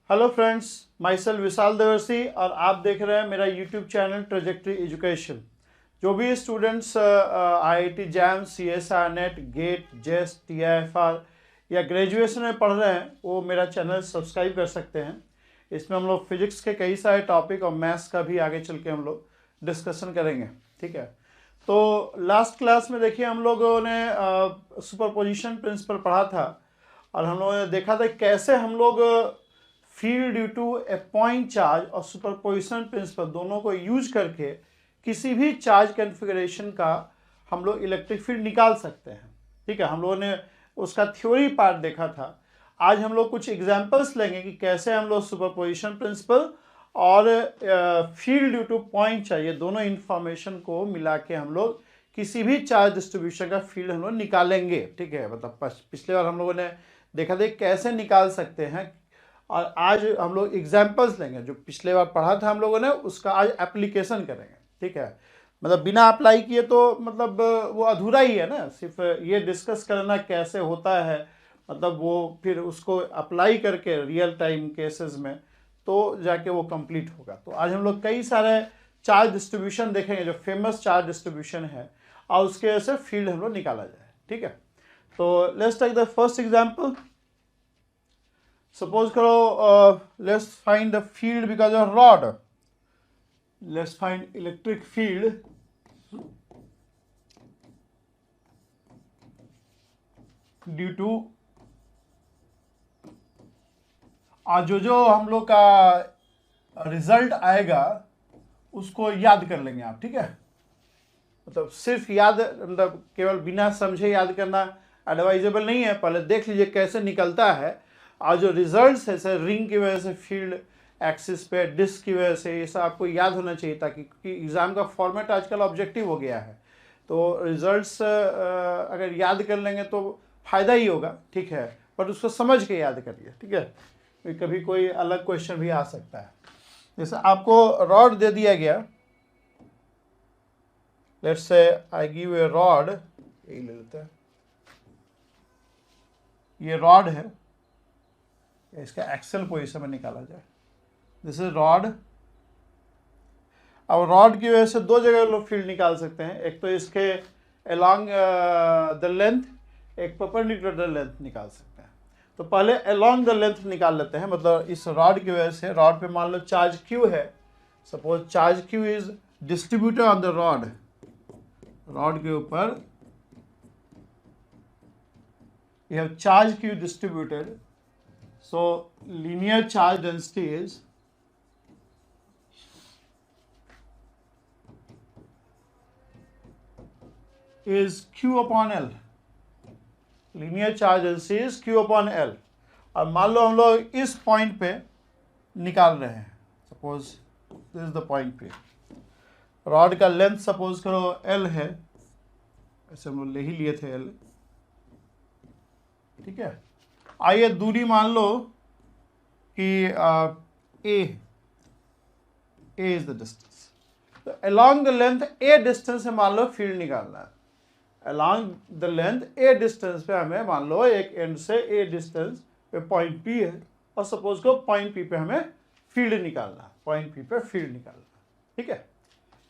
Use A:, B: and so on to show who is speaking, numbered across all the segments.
A: Hello friends, my self विशाल देवर्सी और आप देख रहे हैं मेरा यूट्यूब चैनल ट्रेजेक्ट्री एजुकेशन। जो भी students IIT JAM, CSIR NET, GATE, JEST, TIFR या ग्रेजुएशन में पढ़ रहे हैं वो मेरा चैनल सब्सक्राइब कर सकते हैं। इसमें हम लोग फिजिक्स के कई सारे टॉपिक और मैथ्स का भी आगे चल के हम लोग डिस्कशन करेंगे। ठीक है, तो लास्ट क्लास में देखिए हम लोगों ने सुपरपोजिशन प्रिंसिपल पढ़ा था और हम लोगों ने देखा था कैसे हम लोग field due to a point charge और सुपरपोजिशन प्रिंसिपल दोनों को यूज करके किसी भी चार्ज कॉन्फ़िगरेशन का हम लोग इलेक्ट्रिक फील्ड निकाल सकते हैं। ठीक है, हम लोगों ने उसका थ्योरी पार्ट देखा था। आज हम लोग कुछ एग्जांपल्स लेंगे कि कैसे हम लोग सुपरपोजिशन प्रिंसिपल और field due two point charge, ये दोनों इंफॉर्मेशन को मिला के हम लोग किसी भी चार्ज डिस्ट्रीब्यूशन का फील्ड हम लोग निकालेंगे। ठीक है, मतलब पिछले बार हम लोगों ने देखा था कैसे निकाल सकते हैं और आज हम लोग एग्जाम्पल्स लेंगे। जो पिछले बार पढ़ा था हम लोगों ने उसका आज एप्लीकेशन करेंगे। ठीक है, मतलब बिना अप्लाई किए तो मतलब वो अधूरा ही है ना, सिर्फ ये डिस्कस करना कैसे होता है, मतलब वो फिर उसको अप्लाई करके रियल टाइम केसेस में तो जाके वो कंप्लीट होगा। तो आज हम लोग कई सारे चार्ज डिस्ट्रीब्यूशन देखेंगे जो फेमस चार्ज डिस्ट्रीब्यूशन है और उसके वजह से फील्ड हम लोग निकाला जाए। ठीक है, तो let's take the first example. Suppose करो let's find the field because of rod. Let's find electric field due to, आज जो हम लोग का रिजल्ट आएगा उसको याद कर लेंगे आप। ठीक है, मतलब सिर्फ याद, मतलब केवल बिना समझे याद करना एडवाइजेबल नहीं है। पहले देख लीजिए कैसे निकलता है और जो रिजल्ट्स है सर, रिंग की वजह से फील्ड एक्सिस पे, डिस्क की वजह से, ये सब आपको याद होना चाहिए ताकि एग्ज़ाम का फॉर्मेट आजकल ऑब्जेक्टिव हो गया है। तो रिजल्ट्स अगर याद कर लेंगे तो फ़ायदा ही होगा। ठीक है, बट उसको समझ के याद करिए। ठीक है, कभी कोई अलग क्वेश्चन भी आ सकता है। जैसे आपको रॉड दे दिया गया, let's say I give a rod, यही ले लेते हैं, ये रॉड है, इसका एक्सेल पोजीशन में निकाला जाए। This is rod. अब रॉड की वजह से दो जगह लोग फील्ड निकाल सकते हैं, एक तो इसके अलोंग द लेंथ, एक परपेंडिकुलर द लेंथ निकाल सकते हैं। तो पहले अलोंग द लेंथ निकाल लेते हैं, मतलब इस रॉड की वजह से, रॉड पे मान लो चार्ज क्यू है, suppose charge Q is distributed on the rod, rod के ऊपर you have charge q distributed, so linear charge density is q upon l, linear charge density is q upon l। और मान लो हम लोग इस point पे निकाल रहे हैं, suppose this is the point पे, रॉड का लेंथ सपोज करो l है, ऐसे हम लोग ले ही लिए थे l। ठीक है, आइए दूरी मान लो कि a इज द डिस्टेंस, तो along the length a distance से मान लो फील्ड निकालना है। Along the length a distance पे हमें मान लो एक एंड से a डिस्टेंस पे पॉइंट p है और सपोज को पॉइंट p पे हमें फील्ड निकालना है, पॉइंट p पे फील्ड निकालना है। ठीक है,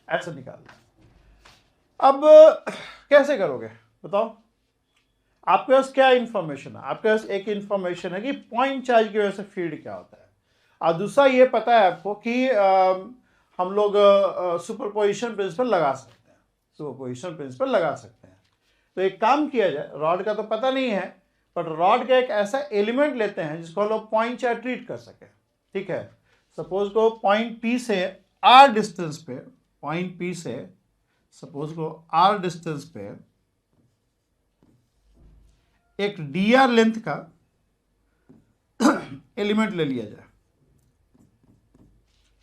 A: ऐसे निकालना है। अब कैसे करोगे बताओ? आपके पास क्या इंफॉर्मेशन है? आपके पास एक इंफॉर्मेशन है कि पॉइंट चार्ज की वजह से फील्ड क्या होता है, और दूसरा ये पता है आपको कि हम लोग सुपरपोजिशन प्रिंसिपल लगा सकते हैं, सुपरपोजिशन प्रिंसिपल लगा सकते हैं। तो एक काम किया जाए, रॉड का तो पता नहीं है, बट रॉड का एक ऐसा एलिमेंट लेते हैं जिसको हम लोग पॉइंट चार्ज ट्रीट कर सके। ठीक है, सपोज को पॉइंट पी से आर डिस्टेंस पे, पॉइंट पी से सपोज को आर डिस्टेंस पे एक dr लेंथ का एलिमेंट ले लिया जाए,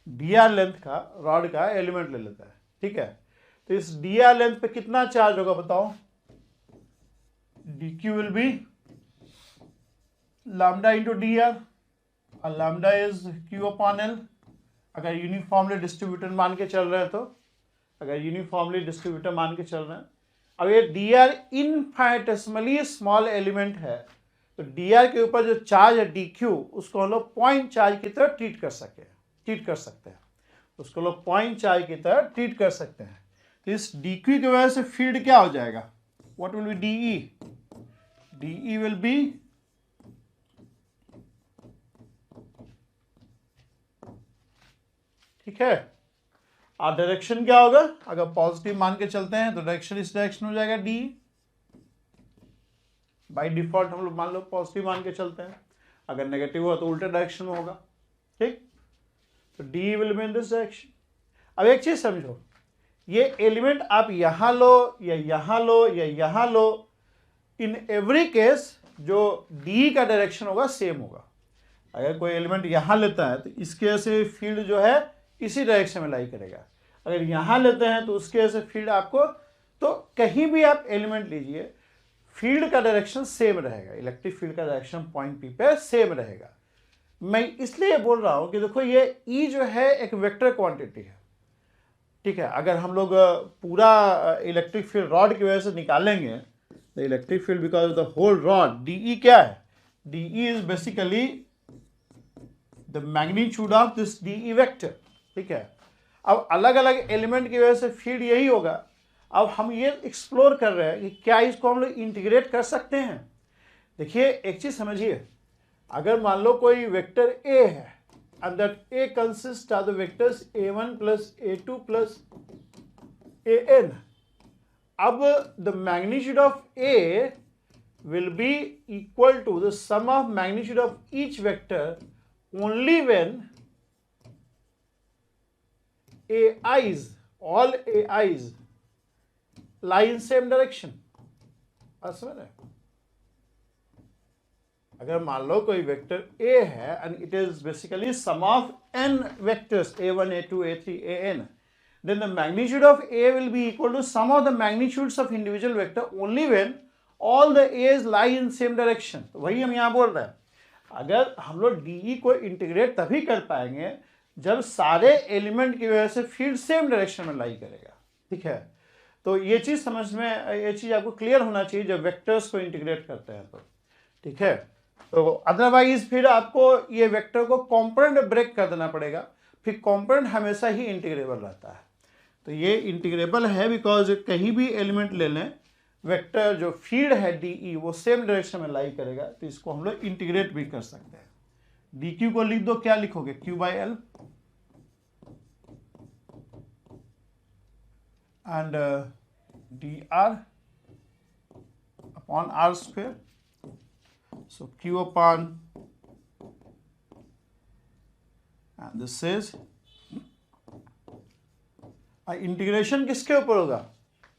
A: dr लेंथ का रॉड का एलिमेंट ले लेता है। ठीक है, तो इस dr लेंथ पे कितना चार्ज होगा बताओ? dq will be lambda into dr, और lambda is q upon l। अगर यूनिफॉर्मली डिस्ट्रीब्यूटेड मान के चल रहे हैं तो, अगर यूनिफॉर्मली डिस्ट्रीब्यूटेड मान के चल रहे हैं, अब ये dr इनफाइनेटेसिमली स्मॉल एलिमेंट है, तो डी आर के ऊपर जो चार्ज है डी क्यू, उसको हम लोग पॉइंट चार्ज की तरह ट्रीट कर सकते हैं, उसको लोग पॉइंट चार्ज की तरह ट्रीट कर सकते हैं। तो इस डी क्यू की वजह से फील्ड क्या हो जाएगा, what will be D e will B ठीक है। और डायरेक्शन क्या होगा, अगर पॉजिटिव मान के चलते हैं तो डायरेक्शन इस डायरेक्शन हो जाएगा डी, बाय डिफॉल्ट हम लोग मान लो पॉजिटिव मान के चलते हैं, अगर नेगेटिव हो तो उल्टे डायरेक्शन में होगा, ठीक। तो D will be in this direction. अब एक चीज समझो, ये एलिमेंट आप यहां लो या यहां लो या यहां लो, इन एवरी केस जो डी का डायरेक्शन होगा सेम होगा। अगर कोई एलिमेंट यहां लेता है तो इसके वजह से फील्ड जो है इसी डायरेक्शन में लाई करेगा, अगर यहां लेते हैं तो उसके वजह से फील्ड आपको, तो कहीं भी आप एलिमेंट लीजिए फील्ड का डायरेक्शन सेम रहेगा, इलेक्ट्रिक फील्ड का डायरेक्शन पॉइंट पी पे सेम रहेगा। मैं इसलिए बोल रहा हूं कि देखो ये ई जो है एक वेक्टर क्वांटिटी है, ठीक है। अगर हम लोग पूरा इलेक्ट्रिक फील्ड रॉड की वजह से निकालेंगे, the electric field because of the whole rod, D E क्या है, D E is basically the magnitude of this D E vector, ठीक है। अब अलग अलग एलिमेंट की वजह से फील्ड यही होगा। अब हम ये एक्सप्लोर कर रहे हैं कि क्या इसको हम लोग इंटीग्रेट कर सकते हैं। देखिए एक चीज समझिए, अगर मान लो कोई वेक्टर ए है and that A consists of the vectors A1 plus A2 plus AN. अब the magnitude of A will be equal to the sum of magnitude of each vector only when AI's, all AI's lie in same direction. बात समझ रहे हैं? अगर मान लो कोई vector A है and it is basically sum of n vectors A1, A2, A3, AN, then the magnitude of A will be equal to sum of the magnitudes of individual vector only when all the A's lie in same direction. तो वही हम यहाँ बोल रहे हैं, अगर हम लोग DE को इंटीग्रेट तभी कर पाएंगे जब सारे एलिमेंट की वजह से फील्ड सेम डायरेक्शन में लाई करेगा, ठीक है। तो ये चीज़ समझ में, ये चीज़ आपको क्लियर होना चाहिए जब वेक्टर्स को इंटीग्रेट करते हैं तो, ठीक है। तो अदरवाइज फिर आपको ये वेक्टर को कॉम्पोनेंट ब्रेक कर देना पड़ेगा, फिर कॉम्पोनेंट हमेशा ही इंटीग्रेबल रहता है। तो ये इंटीग्रेबल है बिकॉज कहीं भी एलिमेंट ले लें, वेक्टर जो फील्ड है डी ई वो सेम डायरेक्शन में लाई करेगा, तो इसको हम लोग इंटीग्रेट भी कर सकते हैं। डी क्यू को लिख दो, क्या लिखोगे, Q by L and D R upon R square. So Q upon, and this is integration किसके ऊपर होगा,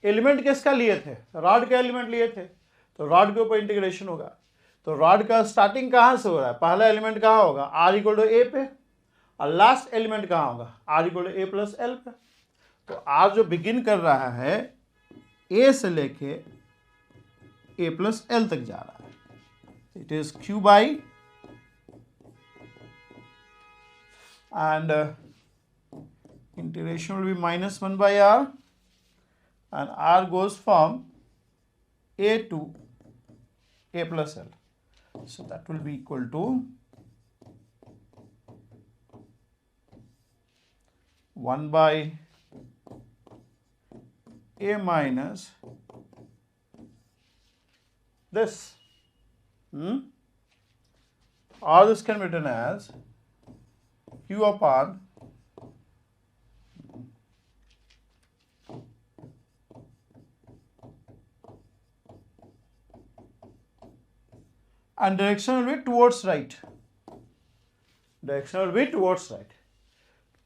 A: एलिमेंट किसका लिए थे, रॉड के एलिमेंट लिए थे, तो रॉड के ऊपर इंटीग्रेशन होगा। तो रॉड का स्टार्टिंग कहाँ से हो रहा है, पहला एलिमेंट कहाँ होगा, R इक्वल टू ए पे, और लास्ट एलिमेंट कहाँ होगा, R equal to A plus L पे। तो R जो बिगिन कर रहा है A से लेके A प्लस एल तक जा रहा है, it is Q by and integration will be minus 1 by R, and R goes from A to A plus L, so that will be equal to 1 by A minus this. Or this can be written as Q upon and direction will be towards right, direction will be towards right.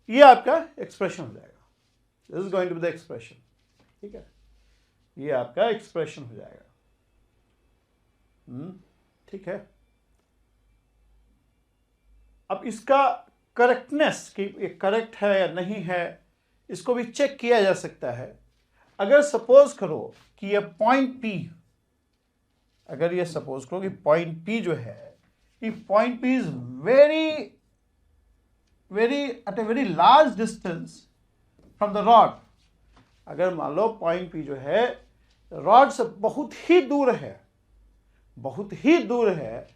A: ये आपका expression हो जाएगा, this is going to be the expression, ठीक है, ये आपका expression हो जाएगा, ठीक है। अब इसका करेक्टनेस कि ये करेक्ट है या नहीं है, इसको भी चेक किया जा सकता है। अगर सपोज करो कि ये पॉइंट P, अगर ये सपोज करो कि पॉइंट P जो है, ये point P is very at a very large distance from the rod. अगर मान लो पॉइंट P जो है रॉड से बहुत ही दूर है, बहुत ही दूर है,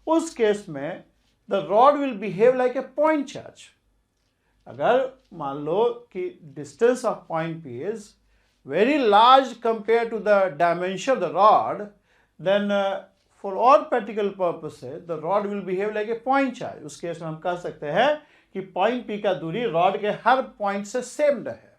A: उस केस में the rod will behave like a point charge. अगर मान लो कि distance of point P is very large compare to the dimension of the rod, then for all practical purposes the rod will behave like a point charge. उस case में हम कह सकते हैं कि पॉइंट पी का दूरी रॉड के हर पॉइंट से सेम रहे।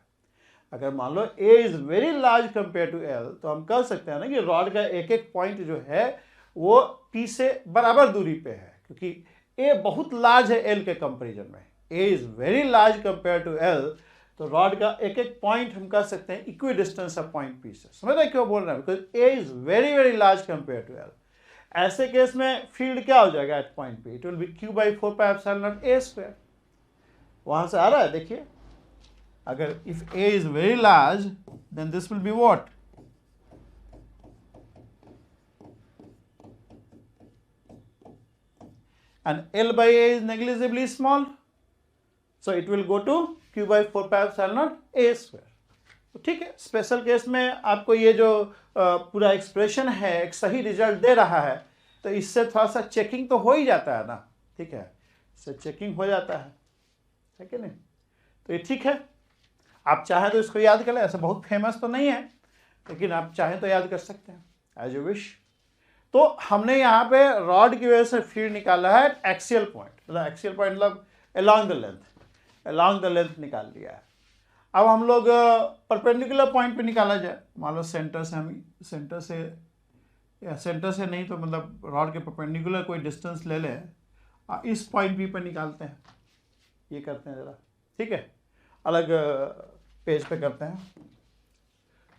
A: अगर मान लो A is very large compare to L, तो हम कह सकते हैं ना कि रॉड का एक एक पॉइंट जो है वो पी से बराबर दूरी पे है, क्योंकि ए बहुत लार्ज है एल के कंपेरिजन में। A is very large compare to L, तो रॉड का एक एक पॉइंट हम कह सकते हैं इक्वी डिस्टेंस है पॉइंट पी से। समझ रहे क्यों बोल रहे हैं? Because A is very very large compare to L. ऐसे केस में फील्ड क्या हो जाएगा at point P? It will be Q by 4 pi epsilon naught A square. वहां से आ रहा है, देखिए। अगर if a is very large, then this will be what? And L by A is negligibly small, so it will go to Q by 4 pi epsilon naught A square. तो ठीक है, स्पेशल केस में आपको ये जो पूरा expression है एक सही रिजल्ट दे रहा है, तो इससे थोड़ा सा चेकिंग तो हो ही जाता है ना। ठीक है, इससे चेकिंग हो जाता है कि नहीं? तो ये ठीक है। आप चाहें तो इसको याद कर लें, ऐसा बहुत फेमस तो नहीं है, लेकिन आप चाहें तो याद कर सकते हैं एज यू विश। तो हमने यहाँ पे रॉड की वजह से फील्ड निकाला है एक्सियल पॉइंट, मतलब एक्सियल पॉइंट मतलब अलोंग द लेंथ निकाल लिया है। अब हम लोग परपेंडिकुलर पॉइंट पे निकाला जाए। मान लो सेंटर से नहीं तो मतलब रॉड के परपेंडिकुलर कोई डिस्टेंस ले लें, इस पॉइंट बी पर निकालते हैं। ये करते हैं ज़रा, ठीक है, अलग पेज पे करते हैं।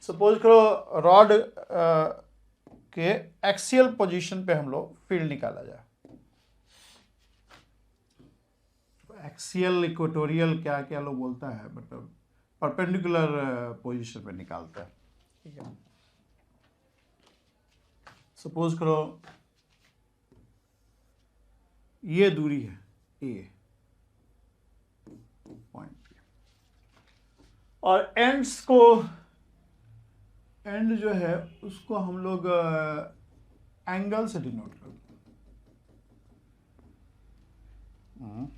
A: सपोज करो रॉड के एक्सियल पोजीशन पे हम लोग फील्ड निकाला जाए। एक्सियल, इक्वेटोरियल, क्या क्या लोग बोलता है, मतलब परपेंडिकुलर पोजीशन पे निकालता है। ठीक है, सपोज करो ये दूरी है ए पॉइंट, और एंड जो है उसको हम लोग एंगल से डिनोट करते हैं।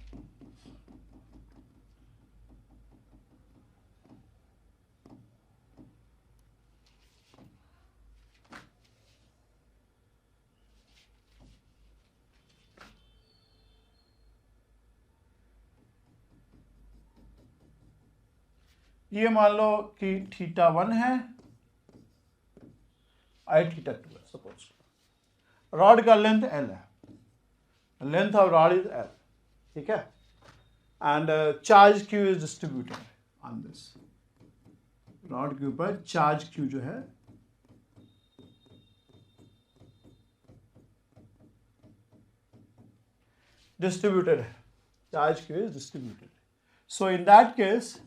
A: ये मान लो कि θ1 है, I θ2 है। सपोज रॉड का लेंथ L है, length of rod is L, ठीक है, and charge Q is distributed on this. Rod के ऊपर चार्ज Q जो है डिस्ट्रीब्यूटेड है, charge Q is distributed. So in that case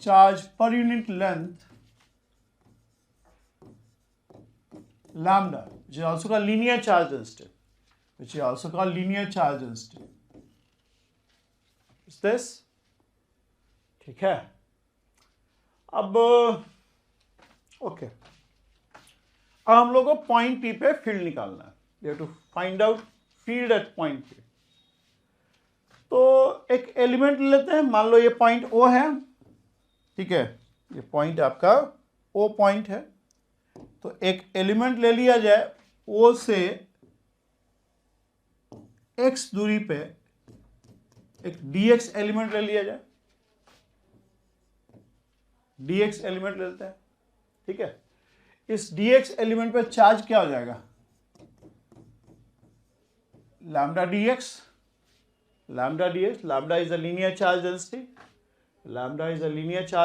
A: charge per unit length lambda, which is also called linear charge density, is this? ठीक है। अब okay, अब हम लोग को पॉइंट पी पे फील्ड निकालना है। You have to find out field at point P. तो एक एलिमेंट लेते हैं, मान लो ये पॉइंट ओ है, ठीक है, ये पॉइंट आपका ओ पॉइंट है। तो एक एलिमेंट ले लिया जाए, ओ से एक्स दूरी पे एक dx एलिमेंट ले लिया जाए, dx एलिमेंट लेते हैं, ठीक है। इस dx एलिमेंट पे चार्ज क्या हो जाएगा? Lambda dx, lambda is a linear charge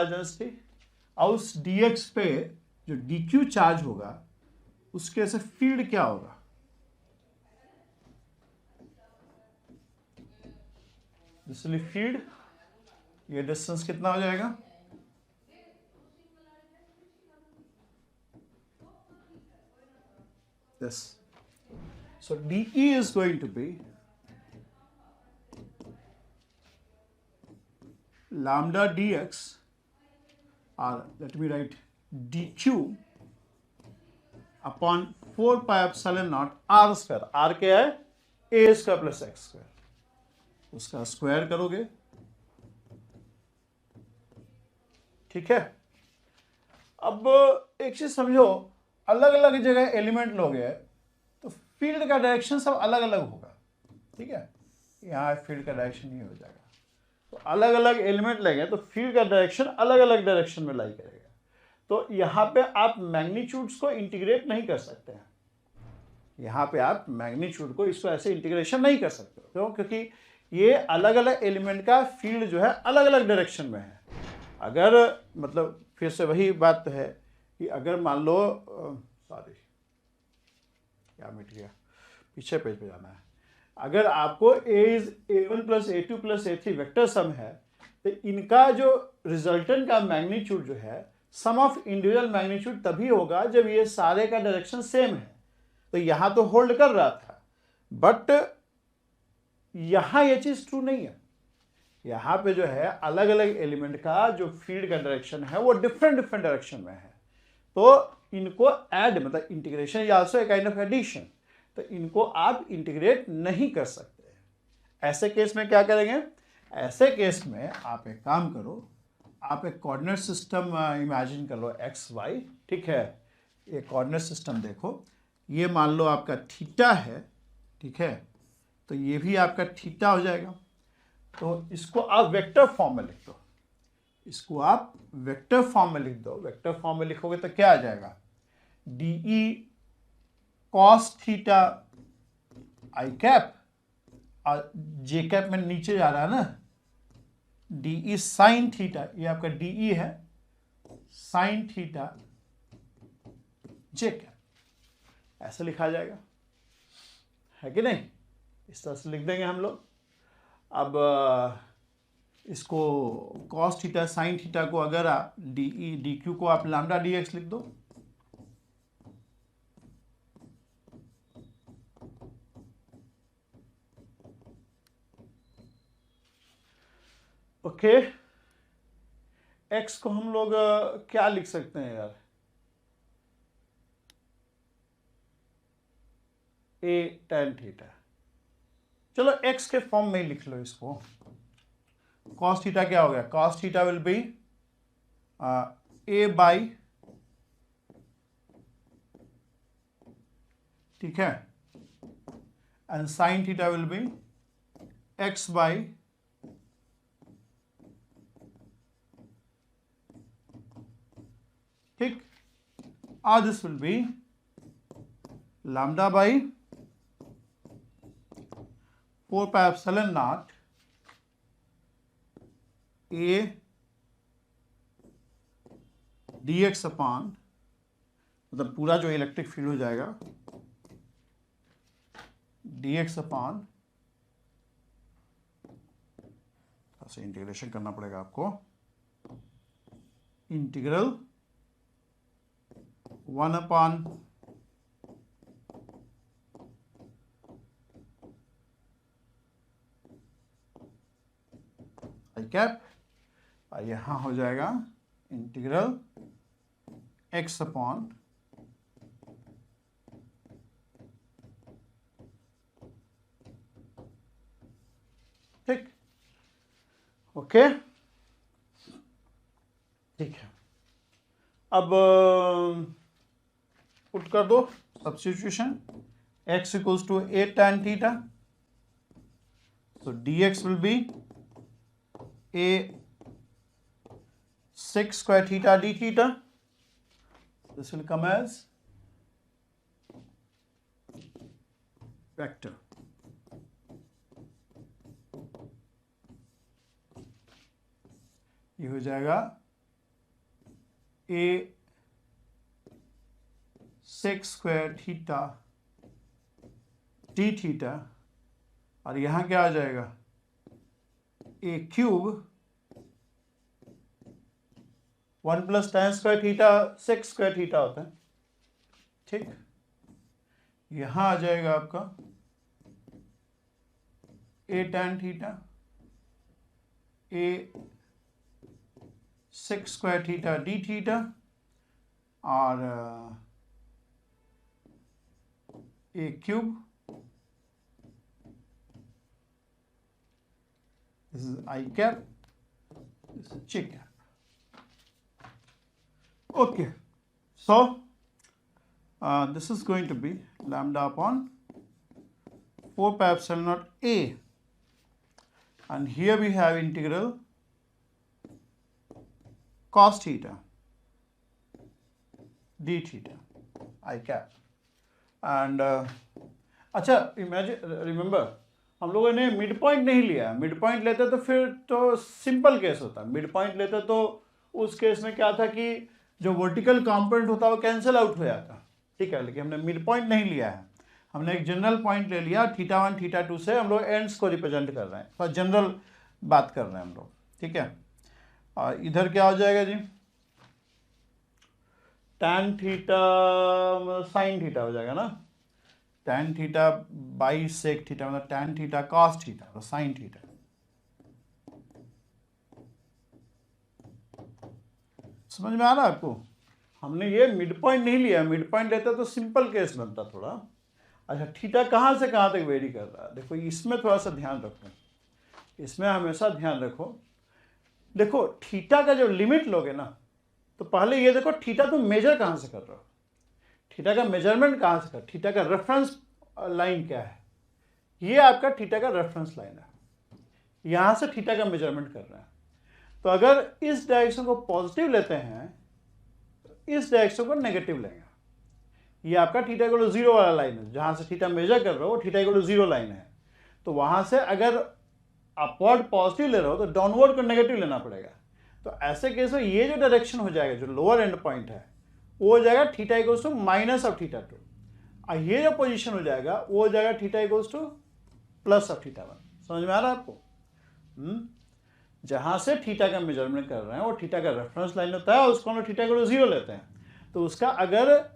A: density, और उस dx पे जो dq चार्ज होगा उसके से फील्ड क्या होगा? इसलिए फील्ड, ये डिस्टेंस कितना हो जाएगा? This. So dE is going to be lambda dx, or let me write dq upon 4 pi epsilon not are square. R क्या है? A square plus X square, उसका स्क्वायर करोगे, ठीक है। अब एक चीज समझो, अलग अलग जगह एलिमेंट लोगे तो फील्ड का डायरेक्शन सब अलग अलग होगा, ठीक है। यहाँ फील्ड का डायरेक्शन ये हो जाएगा, तो अलग अलग एलिमेंट लेंगे तो फील्ड का डायरेक्शन अलग अलग डायरेक्शन में लाई करेगा। तो यहाँ पे आप मैग्नीट्यूड्स को इंटीग्रेट नहीं कर सकते हैं, यहाँ पे आप मैग्नीट्यूड को इसको ऐसे इंटीग्रेशन नहीं कर सकते। क्यों? क्योंकि ये अलग अलग एलिमेंट का फील्ड जो है अलग अलग डायरेक्शन में है। अगर मतलब फिर से वही बात है कि अगर मान लो सॉरी क्या मिट गया, पीछे पेज पे जाना है। अगर आपको a1 plus a2 plus a3 vector sum है तो इनका जो रिजल्टेंट का मैग्नीट्यूड जो है सम ऑफ इंडिविजुअल मैग्नीट्यूड तभी होगा जब ये सारे का डायरेक्शन सेम है। तो यहां तो होल्ड कर रहा था, बट यहां ये चीज ट्रू नहीं है। यहां पे जो है अलग अलग एलिमेंट का जो फील्ड का डायरेक्शन है वो डिफरेंट डिफरेंट डायरेक्शन में है। तो इनको ऐड मतलब integration is also a kind of addition, तो इनको आप इंटीग्रेट नहीं कर सकते। ऐसे केस में क्या करेंगे? ऐसे केस में आप एक काम करो, आप एक कोऑर्डिनेट सिस्टम इमेजिन कर लो एक्स वाई, ठीक है। ये कोऑर्डिनेट सिस्टम देखो, ये मान लो आपका थीटा है, ठीक है, तो ये भी आपका थीटा हो जाएगा। तो इसको आप वेक्टर फॉर्म में लिख दो, इसको आप वेक्टर फॉर्म में लिख दो। वेक्टर फॉर्म में लिखोगे तो क्या आ जाएगा? डी ई कॉस थीटा आई कैप, और जे कैप में नीचे जा रहा है ना, डी ई साइन थीटा, ये आपका डी ई है साइन थीटा जे कैप, ऐसा लिखा जाएगा, है कि नहीं? इस तरह से लिख देंगे हम लोग। अब इसको कॉस थीटा साइन थीटा को अगर आप डी ई डी क्यू को आप लैम्डा डी एक्स लिख दो, ओके। एक्स को हम लोग क्या लिख सकते हैं यार? ए tan थीटा, चलो एक्स के फॉर्म में ही लिख लो इसको। कॉस थीटा क्या हो गया? Cos theta will be A by, ठीक है, and sine theta will be x by ठीक, और this will B lambda by 4 pi epsilon naught a dx upon, मतलब पूरा जो इलेक्ट्रिक फील्ड हो जाएगा dx अपॉन, ऐसे इंटीग्रेशन करना पड़ेगा आपको, इंटीग्रल 1 अपॉन आई कैप, और यहां हो जाएगा इंटीग्रल x अपॉन ठीक, ओके, ठीक है। अब पुट कर दो substitution, x equals to a tan theta, so dx will be a sec square theta d theta. This will come as vector. ये हो जाएगा a sec square theta d theta, और यहां क्या आ जाएगा? A cube 1 plus tan square theta sec square theta होता है, ठीक। यहां आ जाएगा आपका A tan theta A sec square theta D theta, और a cube, this is I cap, this is j cap. Okay, so this is going to be lambda upon 4 pi epsilon naught a, and here we have integral cos theta d theta I cap. And अच्छा, imagine, remember हम लोगों ने mid point नहीं लिया। Mid point लेते तो फिर तो सिंपल केस होता। मिड पॉइंट लेते तो उस केस में क्या था कि जो वर्टिकल कंपोनेंट होता वो कैंसिल आउट हो जाता, ठीक है। लेकिन हमने मिड पॉइंट नहीं लिया है, हमने एक जनरल पॉइंट ले लिया θ1 θ2 से। हम लोग एंड्स को रिप्रेजेंट कर रहे हैं, पर जनरल बात कर रहे हैं हम लोग, ठीक है। और इधर क्या हो जाएगा जी, tan थीटा sin थीटा हो जाएगा ना, tan theta by sec theta मतलब tan थीटा cos थीटा और sin थीटा। समझ में आ रहा है आपको? हमने ये मिड पॉइंट नहीं लिया। मिड पॉइंट लेता तो सिंपल केस बनता थोड़ा। अच्छा, थीटा कहाँ से कहाँ तक वेरी कर रहा है, देखो इसमें थोड़ा सा ध्यान रखो, इसमें हमेशा ध्यान रखो। देखो थीटा का जो लिमिट लोगे ना, तो पहले ये देखो थीटा तुम मेजर कहाँ से कर रहे हो, थीटा का मेजरमेंट कहाँ से कर, थीटा का रेफरेंस लाइन क्या है, ये आपका थीटा का रेफरेंस लाइन है, यहाँ से थीटा का मेजरमेंट कर रहे हैं। तो अगर इस डायरेक्शन को पॉजिटिव लेते हैं तो इस डायरेक्शन को नेगेटिव लेंगे। ये आपका थीटा इक्वल टू 0 वाला लाइन है, जहाँ से थीटा मेजर कर रहे हो थीटा इक्वल टू 0 लाइन है। तो वहाँ से अगर अपवर्ड पॉजिटिव ले रहे हो तो डाउनवर्ड को नेगेटिव लेना पड़ेगा। तो ऐसे केस में ये जो डायरेक्शन हो जाएगा, जो लोअर एंड पॉइंट है, वो हो जाएगा theta equals to minus of θ2, और ये जो पोजीशन हो जाएगा वो हो जाएगा theta equals to plus of θ1। समझ में आ रहा है आपको? जहाँ से थीटा का मेजरमेंट कर रहे हैं वो थीटा का रेफरेंस लाइन होता है, उसको हम थीटा इक्वल टू 0 लेते हैं। तो उसका अगर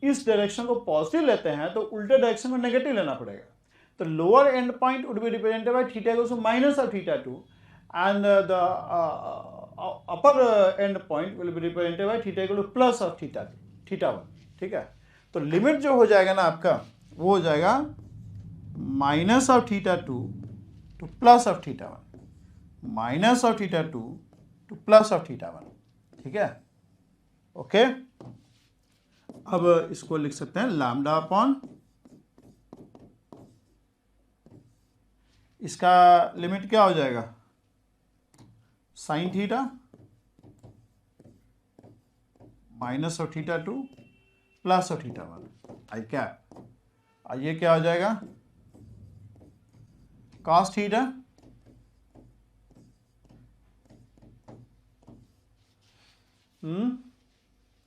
A: इस डायरेक्शन को पॉजिटिव लेते हैं तो उल्टे डायरेक्शन को नेगेटिव लेना पड़ेगा। तो lower end point would be represented by theta equals to minus of θ2 and the upper end point will be represented by theta equal to plus of θ1, ठीक है। तो लिमिट जो हो जाएगा ना आपका, वो हो जाएगा minus of θ2 to plus of θ1, minus of θ2 to plus of θ1, ठीक है। ओके, अब इसको लिख सकते हैं लैम्डा अपॉन, इसका लिमिट क्या हो जाएगा, sine theta minus of θ2 plus of θ1 I cap, और ये क्या हो जाएगा, cos थीटा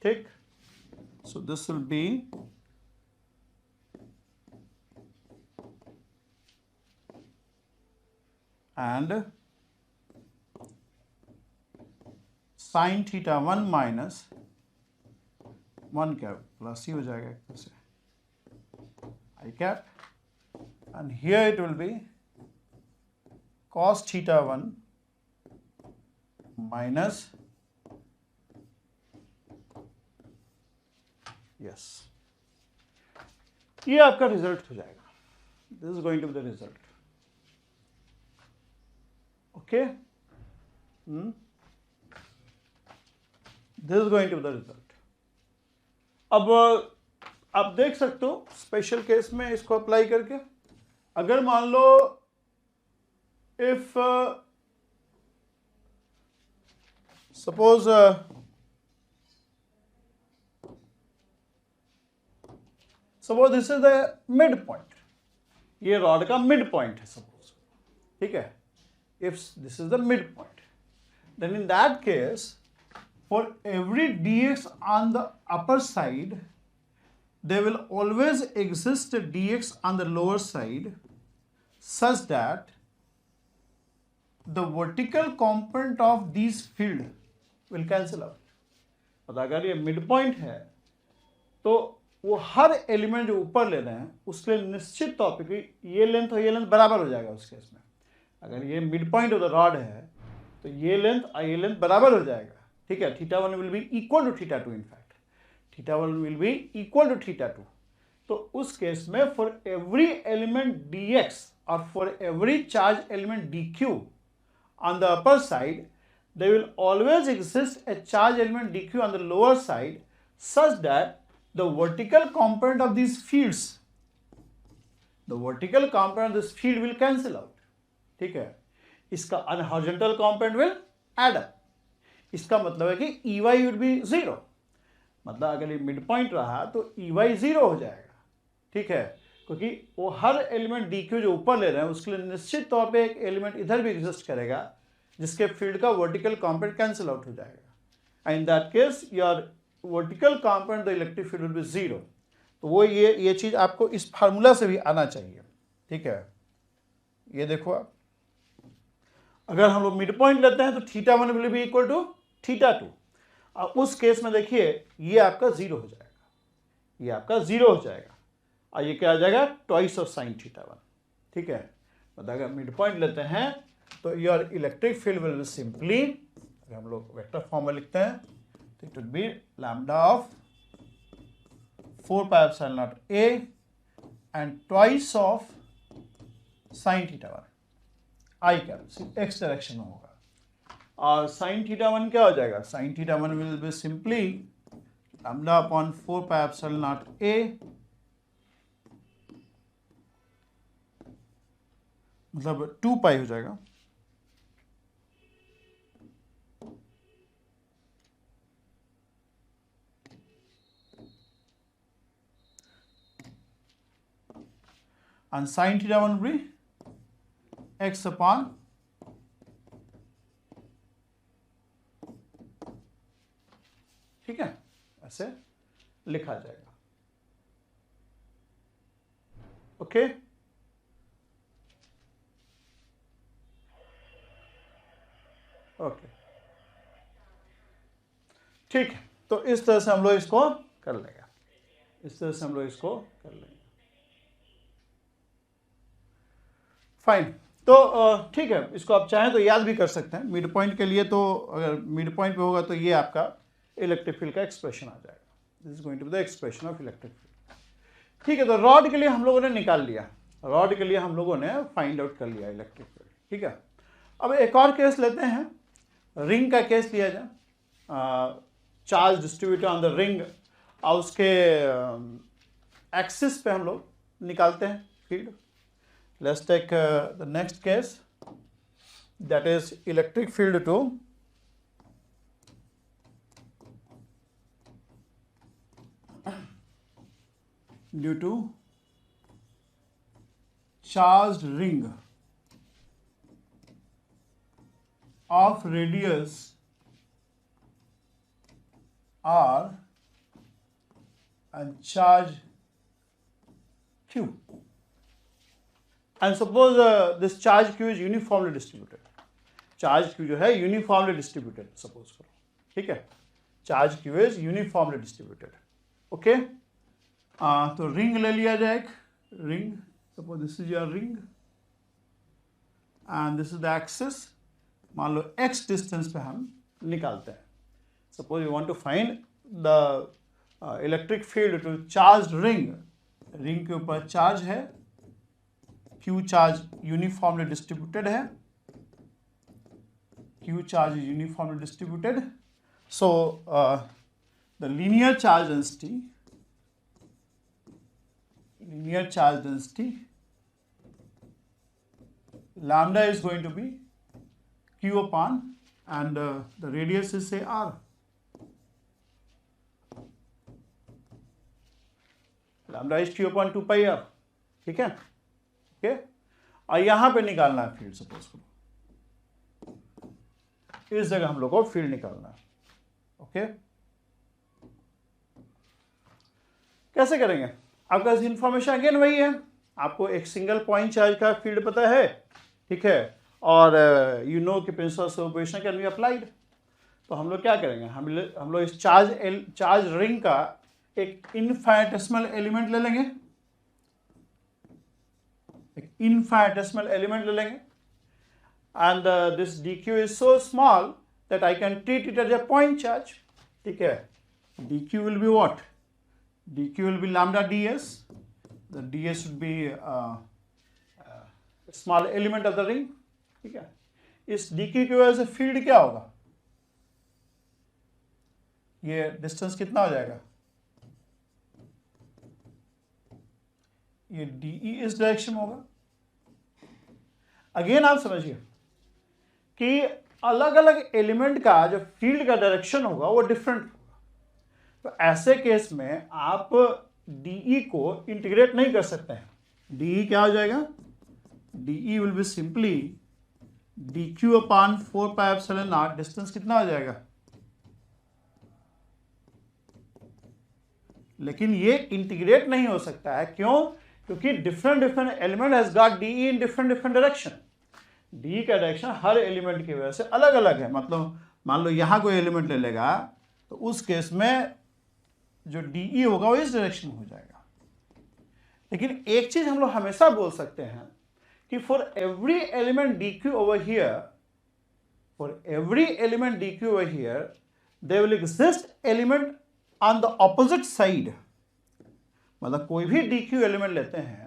A: ठीक। So this will be and sine θ1 minus 1 cap plus ही हो जाएगा एक तरह से I cap, and here it will be cos θ1 minus, yes, ये आपका रिजल्ट हो जाएगा। This is going to be the result, okay. This is going to be the result. अब आप देख सकते हो स्पेशल केस में इसको अप्लाई करके, अगर मान लो if suppose this is the mid point, ये रॉड का मिड पॉइंट है सपोज, ठीक है। If this is the mid point, then in that case for every dx on the upper side, there will always exist a dx on the lower side such that the vertical component of these field will cancel out. और अगर ये mid point है तो वो हर element जो ऊपर ले रहे हैं उसके लिए निश्चित तौर पे ये लेंथ और ये लेंथ बराबर हो जाएगा। उस केस में अगर ये mid point of the rod है तो ये लेंथ और ये लेंथ बराबर हो जाएगा, ठीक है। θ1 will be equal to θ2, in fact θ1 will be equal to θ2, तो उस केस में फॉर एवरी एलिमेंट dx और for every charge element dq on the upper side, there will always exist a charge element dq on the lower side such that the vertical component of these fields, the vertical component of this field will cancel out. ठीक है, इसका unhorizontal component will add up. इसका मतलब है कि EY would be 0. मतलब अगर ये मिड पॉइंट रहा तो EY 0 हो जाएगा. ठीक है, क्योंकि वो हर एलिमेंट DQ जो ऊपर ले रहे हैं उसके लिए निश्चित तौर पे एक एलिमेंट इधर भी एग्जिस्ट करेगा जिसके फील्ड का वर्टिकल कंपोनेंट कैंसिल आउट हो जाएगा. And in that case your vertical component the electric field will B 0. तो वो ये चीज़ आपको इस फार्मूला से भी आना चाहिए. ठीक है, ये देखो आप, अगर हम लोग मिड पॉइंट लेते हैं तो θ1 विल बी इक्वल टू θ2. अब उस केस में देखिए ये आपका 0 हो जाएगा, ये आपका 0 हो जाएगा और ये क्या आ जाएगा ट्वाइस ऑफ साइन θ1. ठीक है, मतलब अगर मिड पॉइंट लेते हैं तो your electric field will simply, अगर हम लोग वेक्टर फॉर्म में लिखते हैं तो it will be lambda of 4 pi epsilon naught a and twice of sine θ1 I cap X direction में होगा. और साइन θ1 क्या हो जाएगा, sine θ1 will be simply lambda upon 4 pi epsilon naught a मतलब 2 पाई हो जाएगा. and sin θ1 will be x upon ठीक है, ऐसे लिखा जाएगा. ओके, ओके, ठीक है. तो इस तरह से हम लोग इसको कर लेंगे, इस तरह से हम लोग इसको कर लेंगे. फाइन. तो ठीक है, इसको आप चाहें तो याद भी कर सकते हैं मिड पॉइंट के लिए. तो अगर मिड पॉइंट पे होगा तो ये आपका इलेक्ट्रिक फील्ड का एक्सप्रेशन आ जाएगा. This is going to be the expression of electric field. ठीक है, तो रॉड के लिए हम लोगों ने निकाल लिया, रॉड के लिए हम लोगों ने फाइंड आउट कर लिया इलेक्ट्रिक फील्ड. ठीक है, अब एक और केस लेते हैं, रिंग का केस लिया जाए. Charge distributed on the ring और उसके एक्सिस पे हम लोग निकालते हैं field. Let's take the next case, that is electric field to due to charged ring of radius r and charge q. And suppose this charge q is uniformly distributed. Charge q जो है uniformly distributed suppose करो. ठीक है, charge q is uniformly distributed. Okay, तो ring ले लिया जाए, एक ring, suppose this is your ring and this is the axis. मान लो x डिस्टेंस पे हम निकालते हैं. Suppose you want to find the electric field to charge ring. Ring के ऊपर चार्ज है, Q चार्ज यूनिफॉर्मली डिस्ट्रीब्यूटेड है, Q charge is uniformly distributed. So the linear charge density lambda is going to be Q upon, and the radius is say R. Lambda is Q upon 2 pi R. ठीक है, okay. और यहां पे निकालना है field. Suppose करो इस जगह हम लोग को फील्ड निकालना है. ओके, कैसे करेंगे? आपका इंफॉर्मेशन अगेन वही है, आपको एक सिंगल पॉइंट चार्ज का फील्ड पता है. ठीक है, और यू नो कि principal of superposition can be applied. तो हम लोग क्या करेंगे, हम लोग इस चार्ज रिंग का एक इनफाइनेटेसिमल एलिमेंट ले लेंगे, एक इनफाइनेटेसिमल एलिमेंट ले लेंगे. And this dq is so small that I can treat it as a point charge. ठीक है, dq will be what? dq will be lambda ds. The ds should be small element of the ring, ठीक है। इस dq की वजह से field क्या होगा, ये डिस्टेंस कितना हो जाएगा, ये de इस डायरेक्शन में होगा। अगेन आप समझिए कि अलग अलग एलिमेंट का जो फील्ड का डायरेक्शन होगा वो डिफरेंट होगा। तो ऐसे केस में आप de को इंटीग्रेट नहीं कर सकते हैं। de क्या हो जाएगा, de will be simply dq upon 4 pi epsilon not, distance कितना हो जाएगा, लेकिन ये इंटीग्रेट नहीं हो सकता है। क्यों, क्योंकि different different element has got de in different different direction. de का डायरेक्शन हर एलिमेंट की वजह से अलग अलग है। मतलब मान लो यहां कोई एलिमेंट ले लेगा तो उस केस में जो de होगा वो इस डायरेक्शन में हो जाएगा। लेकिन एक चीज हम लोग हमेशा बोल सकते हैं कि for every element dq over here, for every element dq over here, there will exist element on the opposite side. मतलब कोई भी dq एलिमेंट लेते हैं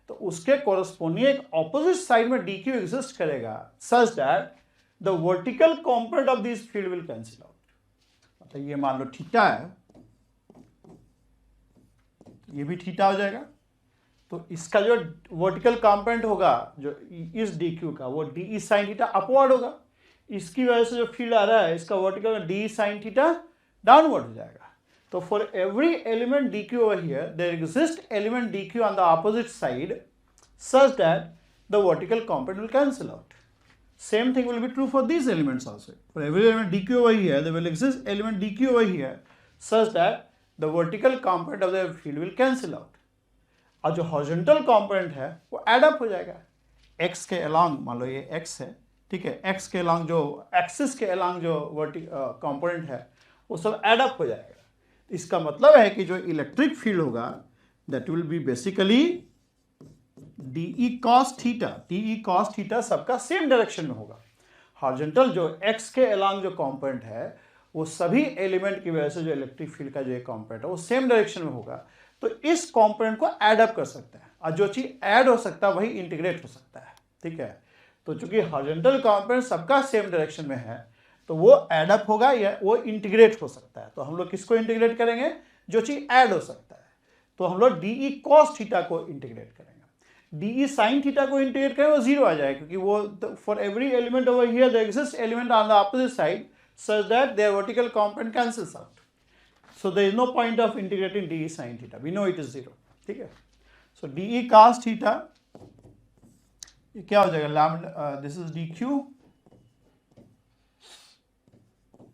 A: तो उसके कोरस्पोंडिंग एक ऑपोजिट साइड में dq एग्जिस्ट करेगा, such that the vertical component of this field will cancel out. मतलब ये मान लो थीटा है, ये भी थीटा हो जाएगा, तो इसका जो वर्टिकल कंपोनेंट होगा जो इस dq का, वो de sin थीटा अपवर्ड होगा। इसकी वजह से जो फील्ड आ रहा है इसका vertical de sin theta downward हो जाएगा। तो for every element dq over here, there exists element dq on the opposite side such that the vertical component will cancel out. Same thing will be true for these elements also. For every element dq over here, there will exist element dq over here such that the vertical component of the field will cancel out. और जो horizontal component है वो add up हो जाएगा। x के along, मान लो ये x है, ठीक है, x के along जो axis के along जो component है वो सब add up हो जाएगा। इसका मतलब है कि जो इलेक्ट्रिक फील्ड होगा that will B basically de cos theta, de cos theta सबका सेम डायरेक्शन में होगा। हॉरिजॉन्टल जो x के अलोंग जो कंपोनेंट है वो सभी एलिमेंट की वजह से जो इलेक्ट्रिक फील्ड का जो एक कंपोनेंट है वो सेम डायरेक्शन में होगा। तो इस कंपोनेंट को ऐड अप कर सकते हैं, और जो चीज ऐड हो सकता है वही इंटीग्रेट हो सकता है, ठीक है। तो चूंकि हॉरिजॉन्टल कंपोनेंट सबका सेम डायरेक्शन में है तो वो ऐड अप होगा या वो इंटीग्रेट हो सकता है। तो हम लोग किसको इंटीग्रेट करेंगे, जो चीज ऐड हो सकता है। तो हम लोग de cos थीटा को इंटीग्रेट करेंगे। de sin थीटा को इंटीग्रेट करें वो जीरो आ जाएगा, क्योंकि वो for every element over here there exist element on the opposite side such that their vertical component cancels out. So there is no point of integrating de sin theta, we know it is zero, ठीक है। सो de cos theta ये क्या हो जाएगा, lambda, this is dq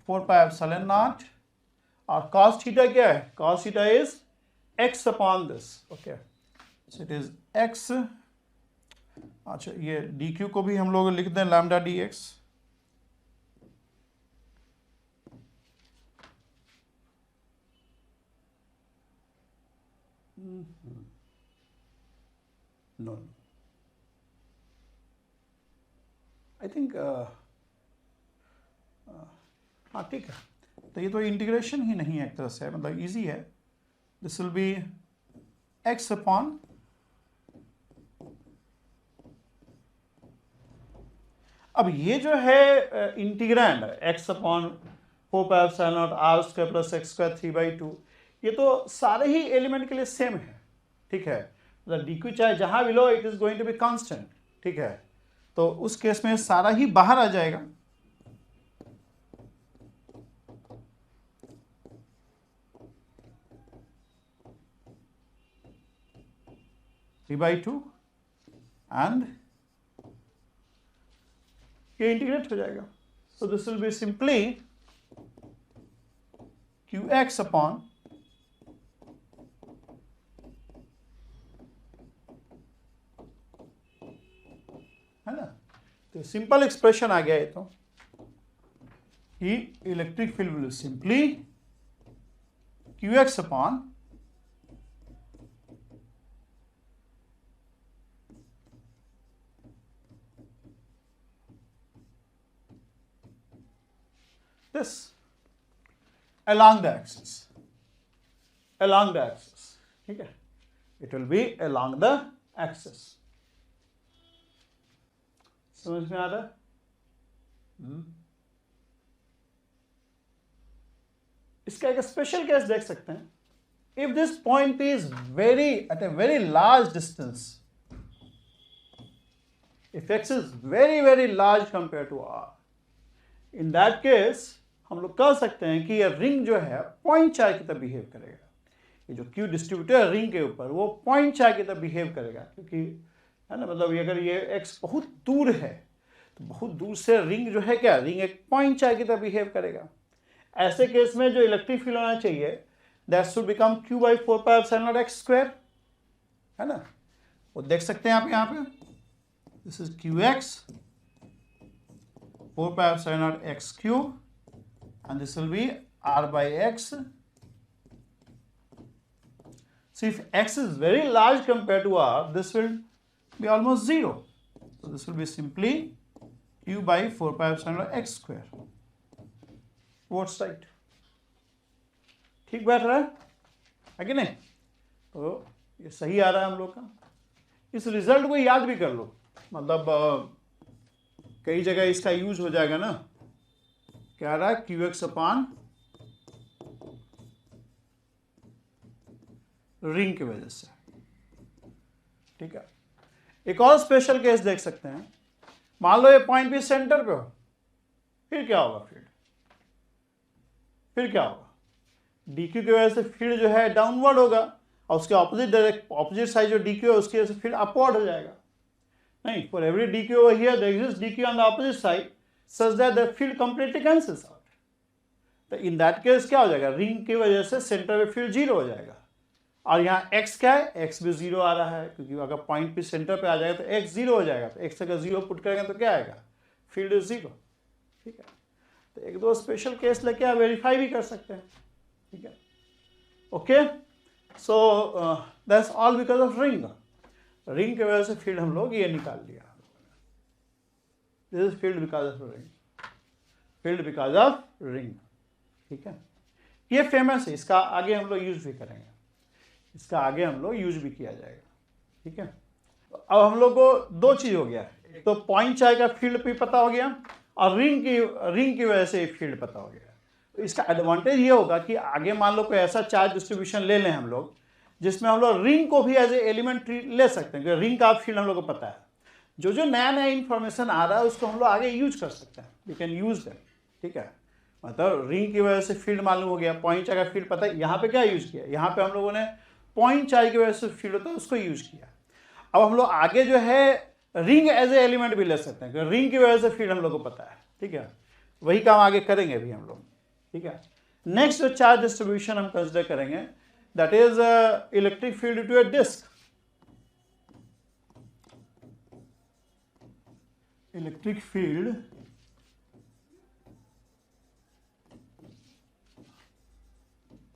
A: 4 pi epsilon not, और cos theta क्या है, cos theta is x upon this, okay, so it is x। अच्छा ये dq को भी हम लोग लिख दें lambda dx, no I think हाँ ठीक है। तो ये तो इंटीग्रेशन ही नहीं है एक तरह से, मतलब इजी है। This will B x upon, अब ये जो है integrand x upon 4 pi epsilon naught r square plus x square 3/2, ये तो सारे ही एलिमेंट के लिए सेम है, ठीक है। मतलब dq चाहे जहां भी लो it is going to be constant, ठीक है। तो उस केस में सारा ही बाहर आ जाएगा। by 2 एंड ये इंटीग्रेट हो जाएगा। सो this will be simply qx upon है ना। तो सिंपल एक्सप्रेशन आ गया ये तो, कि electric field will simply qx upon this along the axis, along the axis, ठीक है, it will be along the axis. समझ में आ रहा है? इसका एक स्पेशल केस देख सकते हैं. If this point is at a very large distance, if x is very large compared to r, in that case हम लोग कह सकते हैं कि ये रिंग जो है पॉइंट चार्ज की तरह बिहेव करेगा. ये जो क्यू डिस्ट्रीब्यूटर है रिंग के ऊपर वो पॉइंट चार्ज की तरह बिहेव करेगा, क्योंकि है ना, मतलब अगर ये x बहुत दूर है तो बहुत दूर से रिंग जो है क्या, रिंग एक पॉइंट चार्ज की तरह बिहेव करेगा. ऐसे केस में जो इलेक्ट्रिक फील्ड होना चाहिए that should become q by 4 pi epsilon naught x square, है ना, वो देख सकते हैं आप यहाँ पे. This is qx 4 pi epsilon naught x cube and this will be r by x. So if x is very large compared to r, this will be almost 0. So this will be simply q by 4 pi epsilon naught x square. Both side. ठीक बैठ रहा है कि नहीं? तो ये सही आ रहा है हम लोग का. इस रिजल्ट को याद भी कर लो, मतलब कई जगह इसका यूज हो जाएगा ना. क्या आ रहा है, qx अपान रिंग की वजह से. ठीक है, एक और स्पेशल केस देख सकते हैं. मान लो ये पॉइंट भी सेंटर पे हो, फिर क्या होगा फिर क्या होगा, dq की वजह से फील्ड जो है डाउनवर्ड होगा और उसके ऑपोजिट साइड जो dq है उसकी वजह से फील्ड अपवर्ड हो जाएगा. नहीं, for every dq over here there exists dq on the opposite side such that the field completely cancels out. तो इन दैट केस क्या हो जाएगा, रिंग की वजह से सेंटर में फील्ड 0 हो जाएगा. और यहाँ x क्या है, x भी 0 आ रहा है, क्योंकि अगर पॉइंट भी सेंटर पे आ जाएगा तो x 0 हो जाएगा. तो x अगर 0 पुट करेंगे तो क्या आएगा, फील्ड इज 0. ठीक है, तो एक दो स्पेशल केस लेके आप वेरीफाई भी कर सकते हैं. ठीक है, okay. So that's all because of ring. Ring की वजह से फील्ड हम लोग ये निकाल लिया. This is field because of ring, field because of ring. ठीक है, ये फेमस है, इसका आगे हम लोग यूज भी करेंगे, इसका आगे हम लोग यूज भी किया जाएगा. ठीक है, अब हम लोग को दो चीज हो गया, तो पॉइंट चार्ज का फील्ड भी पता हो गया और रिंग की वजह से फील्ड पता हो गया. तो इसका एडवांटेज ये होगा कि आगे मान लो कोई ऐसा चार्ज डिस्ट्रीब्यूशन ले लें हम लोग जिसमें हम लोग रिंग को भी एज ए एलिमेंट ले सकते हैं, क्योंकि रिंग का फील्ड हम लोग को पता है. जो नया इंफॉर्मेशन आ रहा है उसको हम लोग आगे यूज कर सकते हैं, वी कैन यूज दैट. ठीक है, मतलब रिंग की वजह से फील्ड मालूम हो गया, पॉइंट चार्ज का फील्ड पता है. यहाँ पे क्या यूज किया, यहाँ पे हम लोगों ने पॉइंट चार्ज की वजह से फील्ड होता है उसको यूज किया. अब हम लोग आगे जो है रिंग एज ए एलिमेंट भी ले सकते हैं, क्योंकि रिंग की वजह से फील्ड हम लोग को पता है. ठीक है, वही काम आगे करेंगे अभी हम लोग. ठीक है, नेक्स्ट जो चार्ज डिस्ट्रीब्यूशन हम कंसिडर करेंगे that is electric field to a disc. Electric field